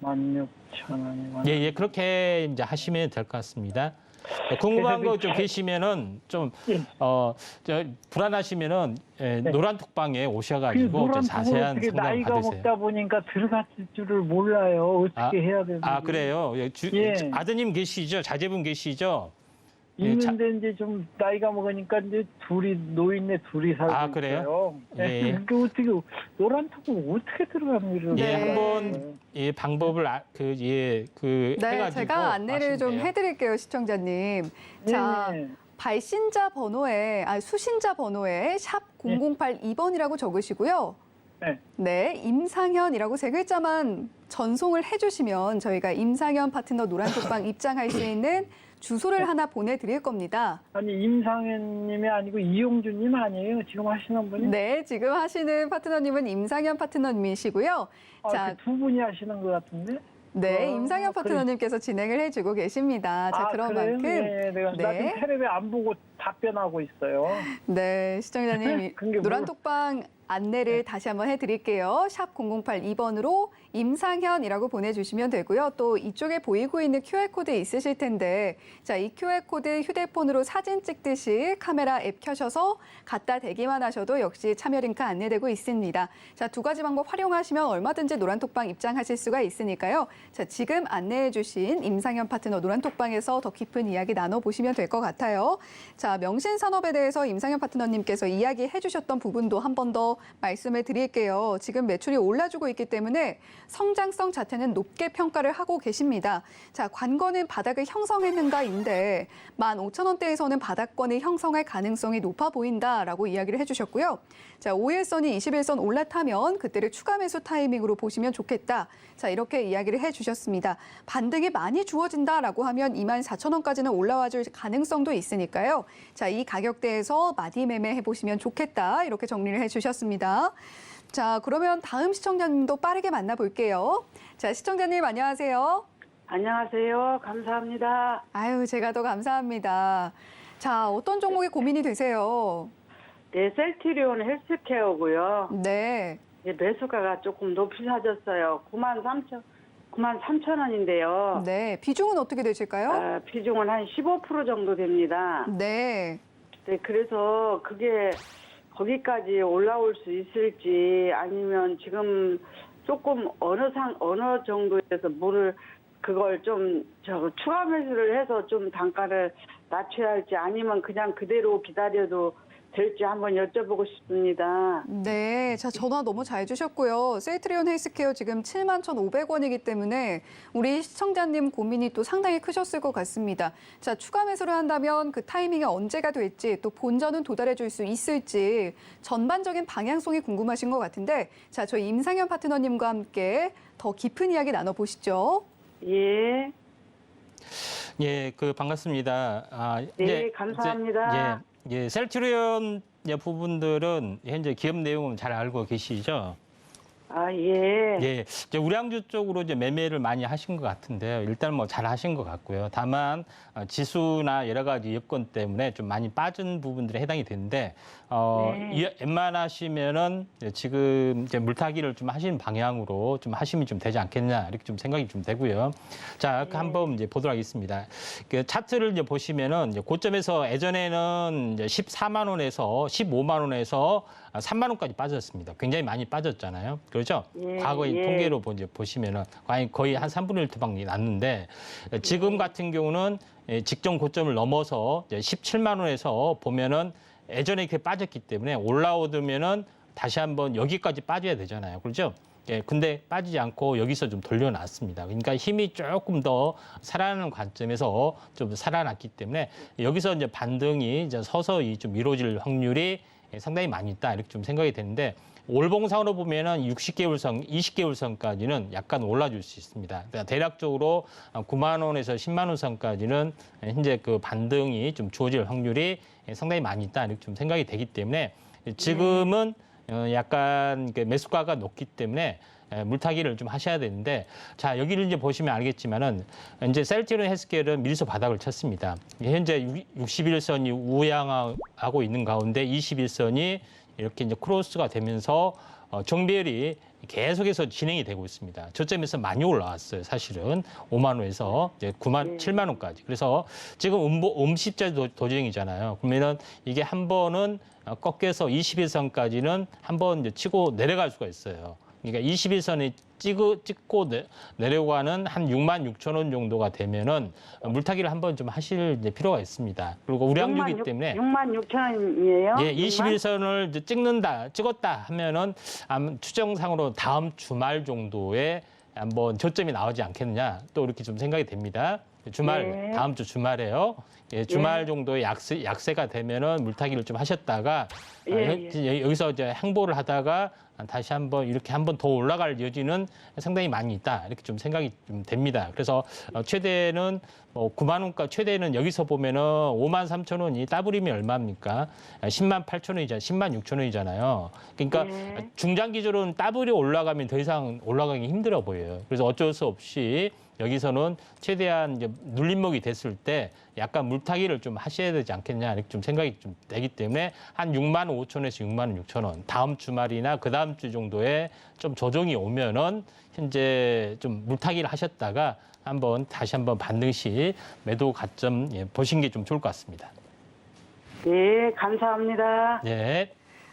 16,000원이면 예, 그렇게 이제 하시면 될 것 같습니다. 궁금한 거 좀 계시면은 좀 불안하시면은 노란 톡방에 오셔가지고 좀 자세한 상담 나이가 받으세요. 먹다 보니까 들어갔을 줄을 몰라요. 어떻게 해야 되는지. 그래요. 아드님 계시죠? 자제분 계시죠? 있는데 이제 좀 나이가 먹으니까 이제 노인네 둘이 살고 아, 그래요? 있어요. 예. 그게 어떻게 노란통은 어떻게 들어가는 거를? 예, 네. 한번 이 방법을 네, 해가지고 제가 안내를 좀 하시면 돼요. 해드릴게요, 시청자님. 자, 네. 발신자 번호에, 수신자 번호에 샵 0082번이라고 적으시고요. 네. 네, 임상현이라고 세 글자만 전송을 해주시면 저희가 임상현 파트너 노란톡방 입장할 수 있는 주소를 하나 보내드릴 겁니다. 아니 임상현님이 아니고 이용준님 아니에요? 지금 하시는 분이? 네, 지금 하시는 파트너님은 임상현 파트너님이시고요. 자, 그 두 분이 하시는 것 같은데? 네, 임상현 그래. 파트너님께서 진행을 해주고 계십니다. 자, 그런 그래요? 만큼 네, 내가 나 네. 지금 테레비 안 보고 답변하고 있어요. 네, 시청자님 그게 노란톡방 안내를 다시 한번 해드릴게요. 샵 0082번으로 임상현이라고 보내주시면 되고요. 또 이쪽에 보이고 있는 QR코드 있으실 텐데 자, 이 QR코드 휴대폰으로 사진 찍듯이 카메라 앱 켜셔서 갖다 대기만 하셔도 역시 참여 링크 안내되고 있습니다. 자, 두 가지 방법 활용하시면 얼마든지 노란톡방 입장하실 수가 있으니까요. 자, 지금 안내해 주신 임상현 파트너 노란톡방에서 더 깊은 이야기 나눠보시면 될 것 같아요. 자, 명신산업에 대해서 임상현 파트너님께서 이야기해 주셨던 부분도 한 번 더 말씀을 드릴게요. 지금 매출이 올라주고 있기 때문에 성장성 자체는 높게 평가를 하고 계십니다. 자, 관건은 바닥을 형성했는가인데 15,000원대에서는 바닥권을 형성할 가능성이 높아 보인다라고 이야기를 해주셨고요. 자, 5일선이 21선 올라타면 그때를 추가 매수 타이밍으로 보시면 좋겠다. 자, 이렇게 이야기를 해주셨습니다. 반등이 많이 주어진다라고 하면 24,000원까지는 올라와 줄 가능성도 있으니까요. 자, 이 가격대에서 마디 매매 해보시면 좋겠다. 이렇게 정리를 해주셨습니다. 자, 그러면 다음 시청자님도 빠르게 만나볼게요. 자, 시청자님 안녕하세요. 안녕하세요. 감사합니다. 아유, 제가 더 감사합니다. 자, 어떤 종목이 고민이 되세요? 네, 셀트리온 헬스케어고요. 네. 네, 매수가가 조금 높이 사졌어요. 93,000원인데요. 네. 비중은 어떻게 되실까요? 비중은 한 15% 정도 됩니다. 네. 네, 그래서 그게 거기까지 올라올 수 있을지 아니면 지금 조금 어느 정도에서 그걸 좀 추가 매수를 해서 좀 단가를 낮춰야 할지 아니면 그냥 그대로 기다려도 될지 한번 여쭤보고 싶습니다. 네. 자, 전화 너무 잘 주셨고요. 셀트리온 헬스케어 지금 71,500원이기 때문에 우리 시청자님 고민이 또 상당히 크셨을 것 같습니다. 자, 추가 매수를 한다면 그 타이밍이 언제가 될지 또 본전은 도달해 줄 수 있을지 전반적인 방향성이 궁금하신 것 같은데 자, 저희 임상현 파트너님과 함께 더 깊은 이야기 나눠보시죠. 예. 예, 반갑습니다. 네, 감사합니다. 셀트리온 부분들은 현재 기업 내용은 잘 알고 계시죠? 예. 예, 이제 우량주 쪽으로 이제 매매를 많이 하신 것 같은데요. 일단 뭐 잘 하신 것 같고요. 다만 지수나 여러 가지 여건 때문에 좀 많이 빠진 부분들에 해당이 되는데 웬만하시면은 지금 이제 물타기를 좀 하시는 방향으로 좀 하시면 좀 되지 않겠냐 이렇게 좀 생각이 좀 되고요. 자, 한번 이제 보도록 하겠습니다. 그 차트를 이제 보시면은 이제 고점에서 예전에는 이제 14만 원에서 15만 원에서 3만 원까지 빠졌습니다. 굉장히 많이 빠졌잖아요. 그렇죠? 예, 과거의 예. 통계로 이제 보시면은 거의 한 3분의 1 토막이 났는데 지금 같은 경우는 직전 고점을 넘어서 이제 17만 원에서 보면은 예전에 이렇게 빠졌기 때문에 올라오면은 다시 한번 여기까지 빠져야 되잖아요. 그렇죠? 예, 근데 빠지지 않고 여기서 좀 돌려놨습니다. 그러니까 힘이 조금 더 살아나는 관점에서 좀 살아났기 때문에 여기서 이제 반등이 이제 서서히 좀 이루어질 확률이 상당히 많이 있다 이렇게 좀 생각이 되는데 월봉상으로 보면은 60개월선, 20개월선까지는 약간 올라줄 수 있습니다. 그러니까 대략적으로 9만 원에서 10만 원 선까지는 현재 그 반등이 좀 주어질 확률이 상당히 많이 있다 이렇게 좀 생각이 되기 때문에 지금은 약간 매수가가 높기 때문에 물타기를 좀 하셔야 되는데 자 여기를 이제 보시면 알겠지만은 이제 셀트리온 헬스케어는 밀수 바닥을 쳤습니다. 현재 61선이 우양하고 있는 가운데 21선이 이렇게 이제 크로스가 되면서 정배열이 계속해서 진행이 되고 있습니다. 저점에서 많이 올라왔어요. 사실은 5만 원에서 이제 7만 원까지. 그래서 지금 음십자 도정이잖아요. 그러면은 이게 한 번은 꺾여서 21선까지는 한 번 이제 치고 내려갈 수가 있어요. 그러니까 21선이 찍고 내려가는 한 6만 6천 원 정도가 되면은 물타기를 한번 좀 하실 이제 필요가 있습니다. 그리고 우량주기 때문에 6만 6천 원이에요? 예, 21선을 찍었다 하면은 추정상으로 다음 주말 정도에 한번 저점이 나오지 않겠느냐 또 이렇게 좀 생각이 됩니다. 주말 네. 다음 주 주말에요. 예, 주말 정도의 약세가 되면은 물타기를 좀 하셨다가 여기서 이제 항보를 하다가 다시 한번 이렇게 한번 더 올라갈 여지는 상당히 많이 있다 이렇게 좀 생각이 좀 됩니다. 그래서 최대는 9만 원가 최대는 여기서 보면은 5만 3천 원이 따블이면 얼마입니까? 10만 8천 원이잖아요. 10만 6천 원이잖아요. 그러니까 중장기적으로는 따블이 올라가면 더 이상 올라가기 힘들어 보여요. 그래서 어쩔 수 없이 여기서는 최대한 이제 눌림목이 됐을 때 약간 물타기를 좀 하셔야 되지 않겠냐 이렇게 좀 생각이 좀 되기 때문에 한 6만 5천 원에서 6만 6천 원 다음 주말이나 그 다음 주 정도에 좀 조정이 오면은 현재 좀 물타기를 하셨다가 다시 한번 반등 시 매도 가점 보신 게 좀 좋을 것 같습니다. 네, 감사합니다. 네.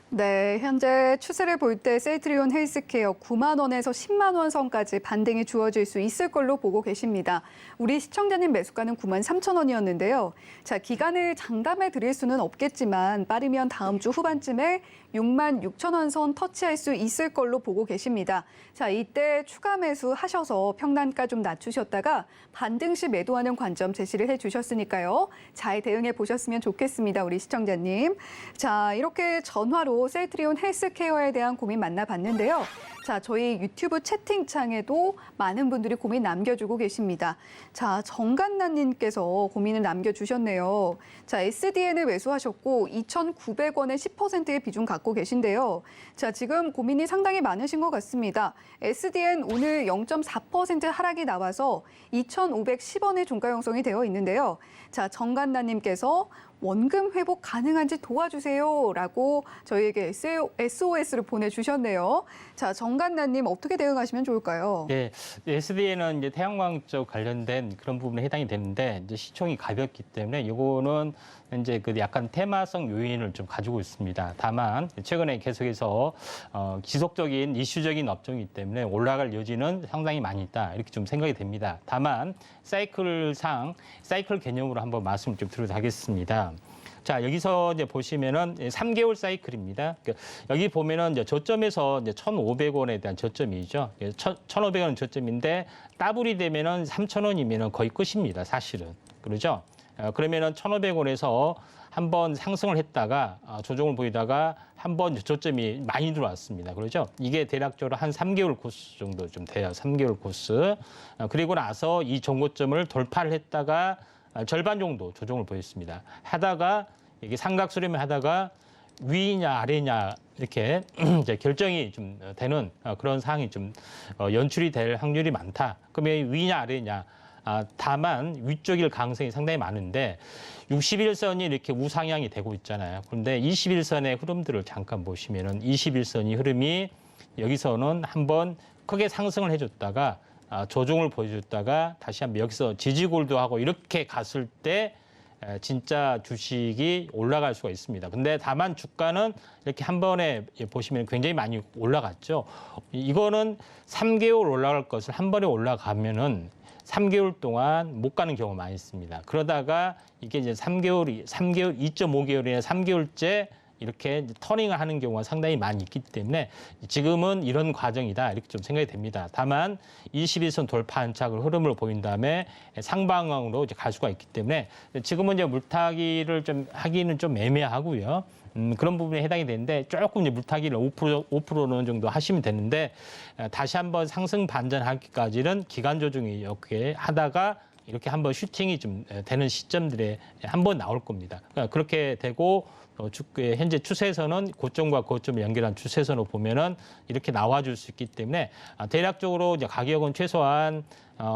네, 현재 추세를 볼 때 셀트리온 헬스케어 9만 원에서 10만 원 선까지 반등이 주어질 수 있을 걸로 보고 계십니다. 우리 시청자님 매수가는 9만 3천 원이었는데요. 자, 기간을 장담해 드릴 수는 없겠지만 빠르면 다음 주 후반쯤에 6만 6천 원 선 터치할 수 있을 걸로 보고 계십니다. 자, 이때 추가 매수 하셔서 평단가 좀 낮추셨다가 반등 시 매도하는 관점 제시를 해주셨으니까요. 잘 대응해 보셨으면 좋겠습니다, 우리 시청자님. 자, 이렇게 전화로 셀트리온 헬스케어에 대한 고민 만나봤는데요. 자, 저희 유튜브 채팅창에도 많은 분들이 고민 남겨주고 계십니다. 자, 정간나님께서 고민을 남겨주셨네요. 자, SDN을 매수하셨고 2,900원에 10%의 비중 갖고 계신데요. 자, 지금 고민이 상당히 많으신 것 같습니다. SDN 오늘 0.4% 하락이 나와서 2,510원의 종가 형성이 되어 있는데요. 자, 정간나님께서 원금 회복 가능한지 도와주세요라고 저희에게 SOS를 보내주셨네요. 자, 정간나님 어떻게 대응하시면 좋을까요? 네, SDN은 이제 태양광 쪽 관련된 그런 부분에 해당이 되는데 이제 시총이 가볍기 때문에 이거는 이제 그 약간 테마성 요인을 좀 가지고 있습니다. 다만 최근에 계속해서 지속적인 이슈적인 업종이기 때문에 올라갈 여지는 상당히 많이 있다 이렇게 좀 생각이 됩니다. 다만 사이클 개념으로 한번 말씀을 좀 드리도록 하겠습니다. 자, 여기서 이제 보시면은 3개월 사이클입니다. 여기 보면은 이제 저점에서 이제 1,500원에 대한 저점이죠. 1,500원은 저점인데 따블이 되면은 3,000원이면은 거의 끝입니다. 사실은. 그러죠? 그러면은 1,500원에서 한번 상승을 했다가 조정을 보이다가 한번 저점이 많이 들어왔습니다. 그렇죠? 이게 대략적으로 한 3개월 코스 정도 좀 돼요. 3개월 코스. 그리고 나서 이 정고점을 돌파를 했다가 절반 정도 조정을 보였습니다. 하다가 이게 삼각 수렴을 하다가 위냐 아래냐 이렇게 이제 결정이 좀 되는 그런 상황이 좀 연출이 될 확률이 많다. 그러면 위냐 아래냐. 다만 위쪽일 가능성이 상당히 많은데 61선이 이렇게 우상향이 되고 있잖아요. 그런데 21선의 흐름들을 잠깐 보시면은 21선이 흐름이 여기서는 한번 크게 상승을 해줬다가 조정을 보여줬다가 다시 한번 여기서 지지골도 하고 이렇게 갔을 때 진짜 주식이 올라갈 수가 있습니다. 근데 다만 주가는 이렇게 한 번에 보시면 굉장히 많이 올라갔죠. 이거는 3개월 올라갈 것을 한 번에 올라가면은 3개월 동안 못 가는 경우가 많이 있습니다. 그러다가 이게 이제 3개월, 2.5개월이나 3개월째 이렇게 이제 터닝을 하는 경우가 상당히 많이 있기 때문에 지금은 이런 과정이다 이렇게 좀 생각이 됩니다. 다만 21선 돌파 안착을 흐름을 보인 다음에 상방향으로 이제 갈 수가 있기 때문에 지금은 이제 물타기를 좀 하기는 좀 애매하고요. 그런 부분에 해당이 되는데 조금 이제 물타기를 5%는 정도 하시면 되는데 다시 한번 상승 반전하기까지는 기간 조정이 이렇게 하다가 이렇게 한번 슈팅이 좀 되는 시점들에 한번 나올 겁니다. 그러니까 그렇게 되고 현재 추세선은 고점과 고점을 연결한 추세선으로 보면은 이렇게 나와줄 수 있기 때문에 대략적으로 이제 가격은 최소한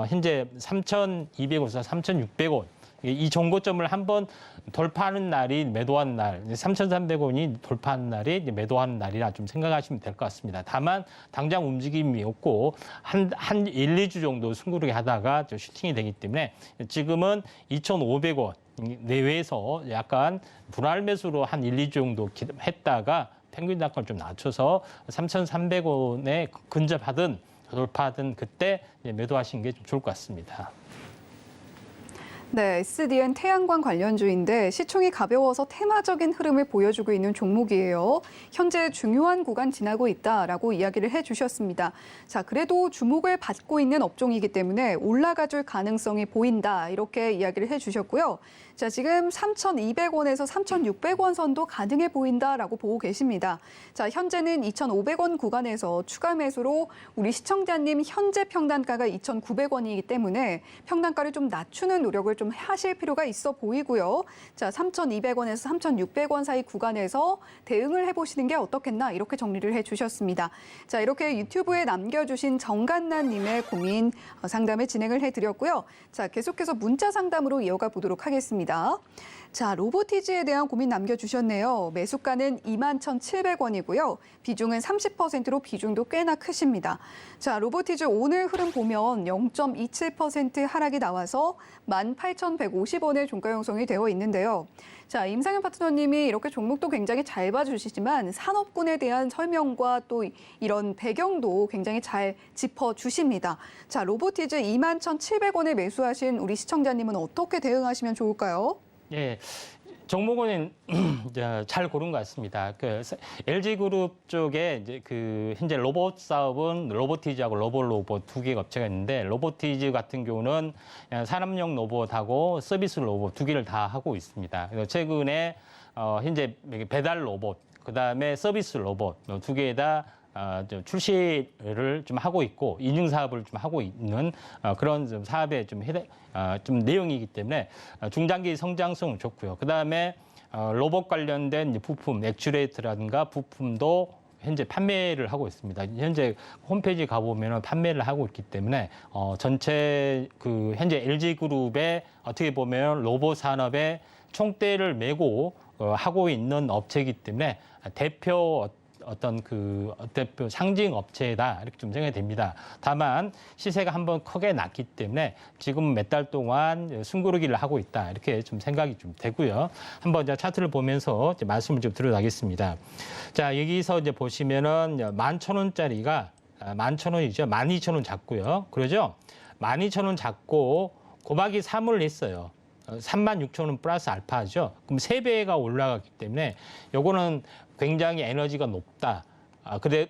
현재 3,200원에서 3,600원 이 정고점을 한번 돌파하는 날이 매도하는 날, 3,300원이 돌파하는 날이 매도하는 날이라 좀 생각하시면 될 것 같습니다. 다만 당장 움직임이 없고 한 1, 2주 정도 숨고르게 하다가 좀 슈팅이 되기 때문에 지금은 2,500원 내외에서 약간 분할 매수로 한 1, 2주 정도 했다가 평균 단가를 좀 낮춰서 3,300원에 근접하든 돌파하든 그때 매도하시는 게 좀 좋을 것 같습니다. 네, SDN 태양광 관련주인데 시총이 가벼워서 테마적인 흐름을 보여주고 있는 종목이에요. 현재 중요한 구간 지나고 있다라고 이야기를 해주셨습니다. 자, 그래도 주목을 받고 있는 업종이기 때문에 올라가줄 가능성이 보인다 이렇게 이야기를 해주셨고요. 자, 지금 3,200원에서 3,600원 선도 가능해 보인다라고 보고 계십니다. 자, 현재는 2,500원 구간에서 추가 매수로 우리 시청자님 현재 평단가가 2,900원이기 때문에 평단가를 좀 낮추는 노력을 좀 하실 필요가 있어 보이고요. 자, 3,200원에서 3,600원 사이 구간에서 대응을 해보시는 게 어떻겠나 이렇게 정리를 해주셨습니다. 자, 이렇게 유튜브에 남겨주신 정간나님의 고민 상담을 진행을 해드렸고요. 자, 계속해서 문자 상담으로 이어가 보도록 하겠습니다. 자, 로보티즈에 대한 고민 남겨주셨네요. 매수가는 21,700원이고요. 비중은 30%로 비중도 꽤나 크십니다. 자, 로보티즈 오늘 흐름 보면 0.27% 하락이 나와서 18,150원의 종가 형성이 되어 있는데요. 자, 임상현 파트너님이 이렇게 종목도 굉장히 잘 봐주시지만 산업군에 대한 설명과 또 이런 배경도 굉장히 잘 짚어주십니다. 자, 로보티즈 21,700원에 매수하신 우리 시청자님은 어떻게 대응하시면 좋을까요? 예, 종목은 잘 고른 것 같습니다. 그 LG그룹 쪽에 이제 그 현재 로봇 사업은 로보티즈하고 로봇 두 개의 업체가 있는데 로보티즈 같은 경우는 산업용 로봇하고 서비스 로봇 두 개를 다 하고 있습니다. 그래서 최근에 현재 배달 로봇, 그다음에 서비스 로봇 두 개 다 출시를 좀 하고 있고 인증 사업을 좀 하고 있는 그런 좀 사업에 좀 내용이기 때문에 중장기 성장성 좋고요. 그다음에 로봇 관련된 부품, 액추레이터라든가 부품도 현재 판매를 하고 있습니다. 현재 홈페이지 가보면 판매를 하고 있기 때문에 전체 그 현재 LG그룹의 어떻게 보면 로봇 산업의 총대를 메고 하고 있는 업체이기 때문에 대표 상징 업체다 이렇게 좀 생각이 됩니다. 다만 시세가 한번 크게 났기 때문에 지금 몇 달 동안 숨고르기를 하고 있다 이렇게 좀 생각이 좀 되고요. 한번 이제 차트를 보면서 이제 말씀을 좀 드려가겠습니다. 자, 여기서 이제 보시면은 11,000원짜리가 11,000원이죠. 12,000원 잡고요. 그러죠? 12,000원 잡고 곱하기 3을 했어요. 36,000원 플러스 알파죠. 그럼 3배가 올라갔기 때문에 요거는 굉장히 에너지가 높다.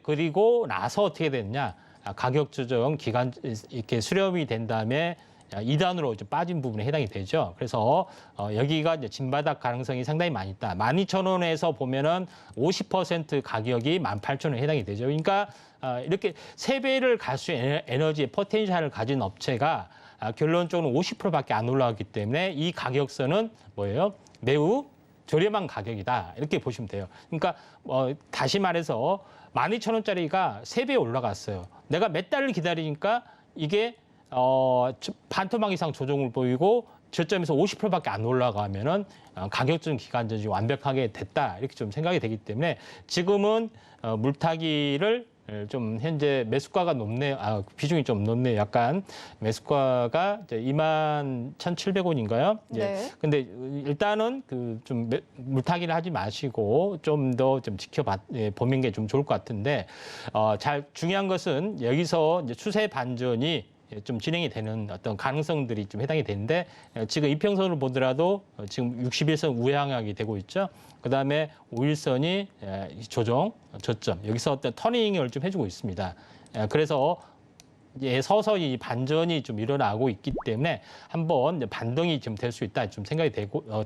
그리고 나서 어떻게 됐냐? 가격 조정 기간 이렇게 수렴이 된 다음에 2단으로 이제 빠진 부분에 해당이 되죠. 그래서 여기가 이제 진바닥 가능성이 상당히 많이 있다. 12,000원에서 보면은 50% 가격이 18,000원에 해당이 되죠. 그러니까 이렇게 3배를 갈 수 있는 에너지의 포텐셜을 가진 업체가 결론적으로 50%밖에 안 올라왔기 때문에 이 가격선은 뭐예요? 매우 저렴한 가격이다. 이렇게 보시면 돼요. 그러니까 다시 말해서 12,000원짜리가 3배 올라갔어요. 내가 몇 달을 기다리니까 이게 반토막 이상 조정을 보이고 저점에서 50%밖에 안 올라가면은 가격적 기간 전이 완벽하게 됐다. 이렇게 좀 생각이 되기 때문에 지금은 물타기를 좀 현재 매수가가 높네요. 비중이 좀 높네요. 약간 매수가가 이제 21,700원인가요? 네. 근데 일단은 그 좀 물타기를 하지 마시고 좀 더 좀 보는 게 좀 좋을 것 같은데 중요한 것은 여기서 이제 추세 반전이 좀 진행이 되는 어떤 가능성들이 좀 해당이 되는데 지금 이평선을 보더라도 지금 61선 우향하게 되고 있죠. 그다음에 5일선이 저점 여기서 어떤 터닝을 좀 해주고 있습니다. 그래서 서서히 반전이 좀 일어나고 있기 때문에 한번 반등이 좀 될 수 있다 좀 생각이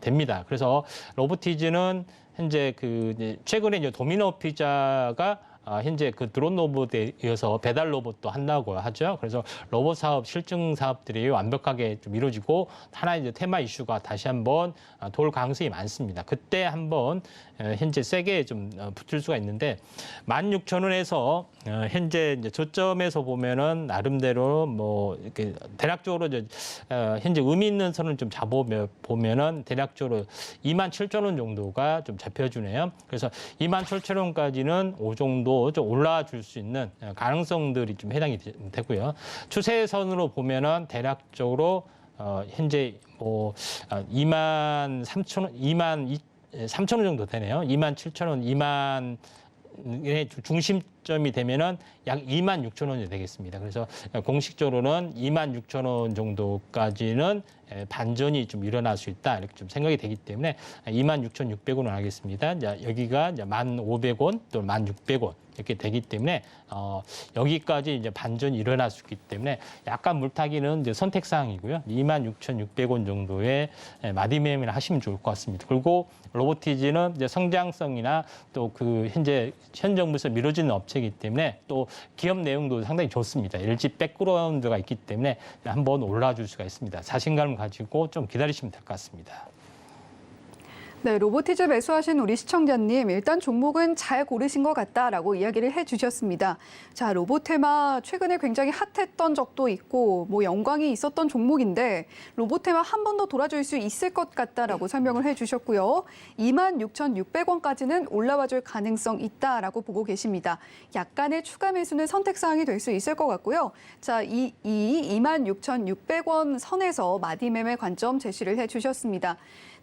됩니다. 그래서 로보티즈는 현재 최근에 이제 도미노 피자가 현재 그 드론 로봇에 이어서 배달 로봇도 한다고 하죠. 그래서 로봇 사업, 실증 사업들이 완벽하게 좀 이루어지고 하나의 이제 테마 이슈가 다시 한번 돌 가능성이 많습니다. 그때 한번 현재 세게 좀 붙을 수가 있는데 16,000원에서 현재 이제 저점에서 보면은 나름대로 뭐 이렇게 대략적으로 이제 현재 의미 있는 선을 좀 보면은 대략적으로 27,000원 정도가 좀 잡혀주네요. 그래서 27,000원까지는 오 정도 좀 올라와 줄 수 있는 가능성들이 좀 해당이 되고요. 추세선으로 보면은 대략적으로 현재 뭐 23,000원, 3,000원 정도 되네요. 27,000원, 반전의 중심점이 되면은 약 26,000원이 되겠습니다. 그래서 공식적으로는 26,000원 정도까지는 반전이 좀 일어날 수 있다 이렇게 좀 생각이 되기 때문에 26,600원을 하겠습니다. 여기가 이제 1,500원 또 1,600원 이렇게 되기 때문에 여기까지 이제 반전이 일어날 수 있기 때문에 약간 물타기는 이제 선택 사항이고요. 26,600원 정도의 마디 매매를 하시면 좋을 것 같습니다. 그리고 로보티지는 이제 성장성이나 또 그 현 정부에서 미뤄지는 업체이기 때문에 또 기업 내용도 상당히 좋습니다. LG 백그라운드가 있기 때문에 한번 올라줄 수가 있습니다. 자신감을 가지고 좀 기다리시면 될 것 같습니다. 네, 로보티즈 매수하신 우리 시청자님, 일단 종목은 잘 고르신 것 같다라고 이야기를 해주셨습니다. 자, 로보테마 최근에 굉장히 핫했던 적도 있고 뭐 영광이 있었던 종목인데 로보테마 한 번 더 돌아줄 수 있을 것 같다라고 설명을 해주셨고요. 26,600원까지는 올라와줄 가능성 있다라고 보고 계십니다. 약간의 추가 매수는 선택사항이 될 수 있을 것 같고요. 자, 이 26,600원 선에서 마디 매매 관점 제시를 해주셨습니다.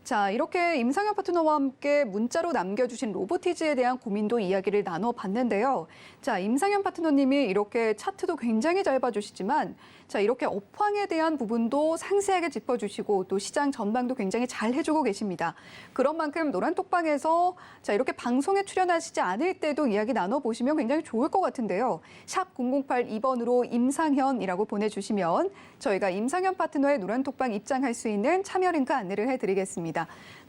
자, 이렇게 임상현 파트너와 함께 문자로 남겨주신 로보티즈에 대한 고민도 이야기를 나눠봤는데요. 자, 임상현 파트너님이 이렇게 차트도 굉장히 잘 봐주시지만 자, 이렇게 업황에 대한 부분도 상세하게 짚어주시고 또 시장 전망도 굉장히 잘 해주고 계십니다. 그런 만큼 노란톡방에서 자, 이렇게 방송에 출연하시지 않을 때도 이야기 나눠보시면 굉장히 좋을 것 같은데요. 샵 0082번으로 임상현이라고 보내주시면 저희가 임상현 파트너의 노란톡방 입장할 수 있는 참여 링크 안내를 해드리겠습니다.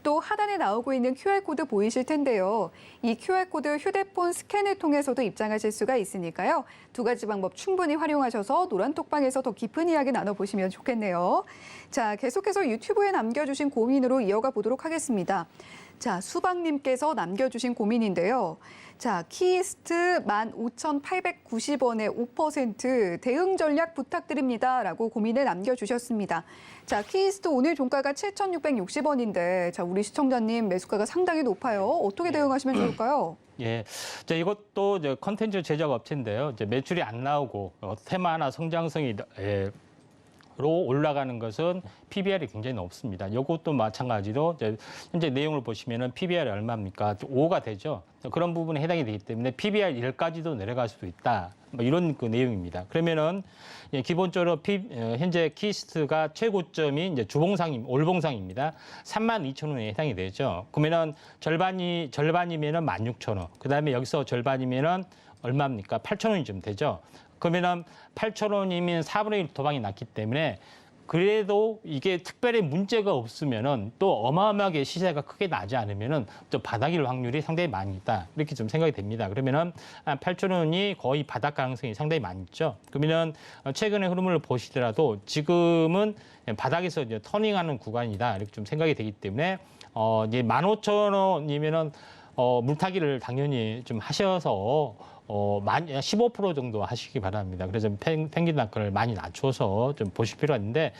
또 하단에 나오고 있는 QR코드 보이실 텐데요. 이 QR코드 휴대폰 스캔을 통해서도 입장하실 수가 있으니까요. 두 가지 방법 충분히 활용하셔서 노란톡방에서 더 깊은 이야기 나눠보시면 좋겠네요. 자, 계속해서 유튜브에 남겨주신 고민으로 이어가 보도록 하겠습니다. 자, 수박님께서 남겨주신 고민인데요. 자, 키이스트 15,890원에 5% 대응 전략 부탁드립니다. 라고 고민을 남겨주셨습니다. 자, 키이스트 오늘 종가가 7,660원인데 자, 우리 시청자님 매수가가 상당히 높아요. 어떻게 대응하시면 좋을까요? 예, 자, 이것도 이제 컨텐츠 제작 업체인데요. 이제 매출이 안 나오고 테마나 성장성이 로 올라가는 것은 PBR이 굉장히 높습니다. 이것도 마찬가지로 이제 현재 내용을 보시면은 PBR이 얼마입니까? 5가 되죠. 그런 부분에 해당이 되기 때문에 PBR 1까지도 내려갈 수도 있다. 뭐 이런 그 내용입니다. 그러면은 기본적으로 현재 키스트가 최고점이 이제 올봉상입니다. 32,000원에 해당이 되죠. 그러면은 절반이면은 16,000원. 그다음에 여기서 절반이면은 얼마입니까? 8,000원이 되죠. 그러면은 8,000원이면 4분의 1 도박이 났기 때문에 그래도 이게 특별히 문제가 없으면은 또 어마어마하게 시세가 크게 나지 않으면은 또 바닥일 확률이 상당히 많이 있다. 이렇게 좀 생각이 됩니다. 그러면은 8,000원이 거의 바닥 가능성이 상당히 많이 있죠. 그러면은 최근의 흐름을 보시더라도 지금은 바닥에서 이제 터닝하는 구간이다. 이렇게 좀 생각이 되기 때문에 이제 15,000원이면은 물타기를 당연히 좀 하셔서 15% 정도 하시기 바랍니다. 그래서 평균 단가를 많이 낮춰서 좀 보실 필요가 있는데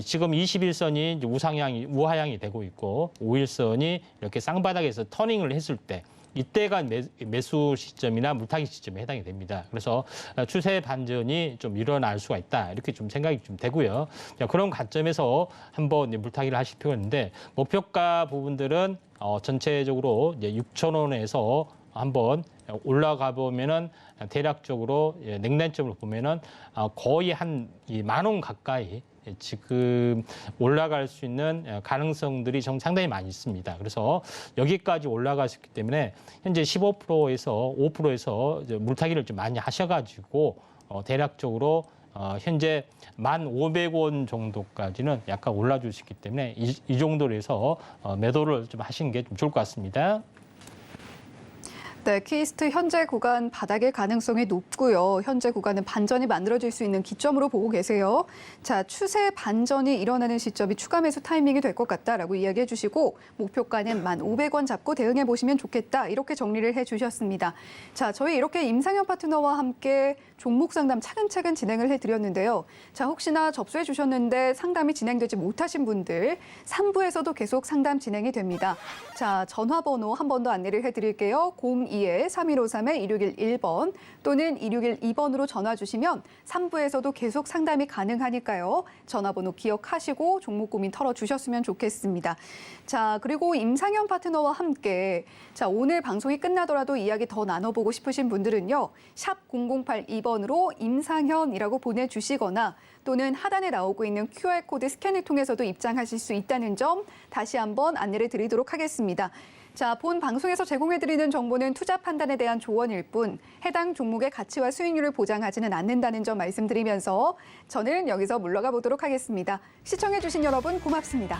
지금 21선이 이제 우하향이 되고 있고 5일선이 이렇게 쌍바닥에서 터닝을 했을 때 이때가 매수 시점이나 물타기 시점에 해당이 됩니다. 그래서 추세 반전이 좀 일어날 수가 있다. 이렇게 좀 생각이 좀 되고요. 그런 관점에서 한번 물타기를 하실 필요가 있는데 목표가 부분들은 전체적으로 이제 6,000원에서 한번 올라가 보면은 대략적으로 냉단점으로 보면은 거의 한 10,000원 가까이 지금 올라갈 수 있는 가능성들이 상당히 많이 있습니다. 그래서 여기까지 올라갈 수 있기 때문에 현재 15%에서 5%에서 물타기를 좀 많이 하셔가지고 대략적으로 현재 1,500원 정도까지는 약간 올라줄 수 있기 때문에 이 정도로 해서 매도를 좀 하시는 게 좀 좋을 것 같습니다. 네, 키이스트 현재 구간 바닥일 가능성이 높고요. 현재 구간은 반전이 만들어질 수 있는 기점으로 보고 계세요. 자, 추세 반전이 일어나는 시점이 추가 매수 타이밍이 될 것 같다라고 이야기해 주시고 목표가는 1,500원 잡고 대응해 보시면 좋겠다. 이렇게 정리를 해 주셨습니다. 자, 저희 이렇게 임상현 파트너와 함께 종목 상담 차근차근 진행을 해드렸는데요. 자, 혹시나 접수해 주셨는데 상담이 진행되지 못하신 분들 3부에서도 계속 상담 진행이 됩니다. 자, 전화번호 한 번 더 안내를 해드릴게요. 02 02-3153-1611번 또는 1612번으로 전화 주시면 3부에서도 계속 상담이 가능하니까요. 전화번호 기억하시고 종목 고민 털어주셨으면 좋겠습니다. 자, 그리고 임상현 파트너와 함께 오늘 방송이 끝나더라도 이야기 더 나눠보고 싶으신 분들은요. 샵 0082번으로 임상현이라고 보내주시거나 또는 하단에 나오고 있는 QR코드 스캔을 통해서도 입장하실 수 있다는 점 다시 한번 안내를 드리도록 하겠습니다. 자, 본 방송에서 제공해드리는 정보는 투자 판단에 대한 조언일 뿐 해당 종목의 가치와 수익률을 보장하지는 않는다는 점 말씀드리면서 저는 여기서 물러가 보도록 하겠습니다. 시청해주신 여러분 고맙습니다.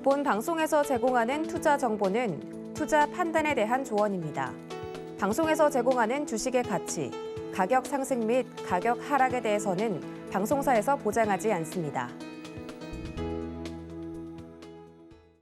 본 방송에서 제공하는 투자 정보는 투자 판단에 대한 조언입니다. 방송에서 제공하는 주식의 가치, 가격 상승 및 가격 하락에 대해서는 방송사에서 보장하지 않습니다.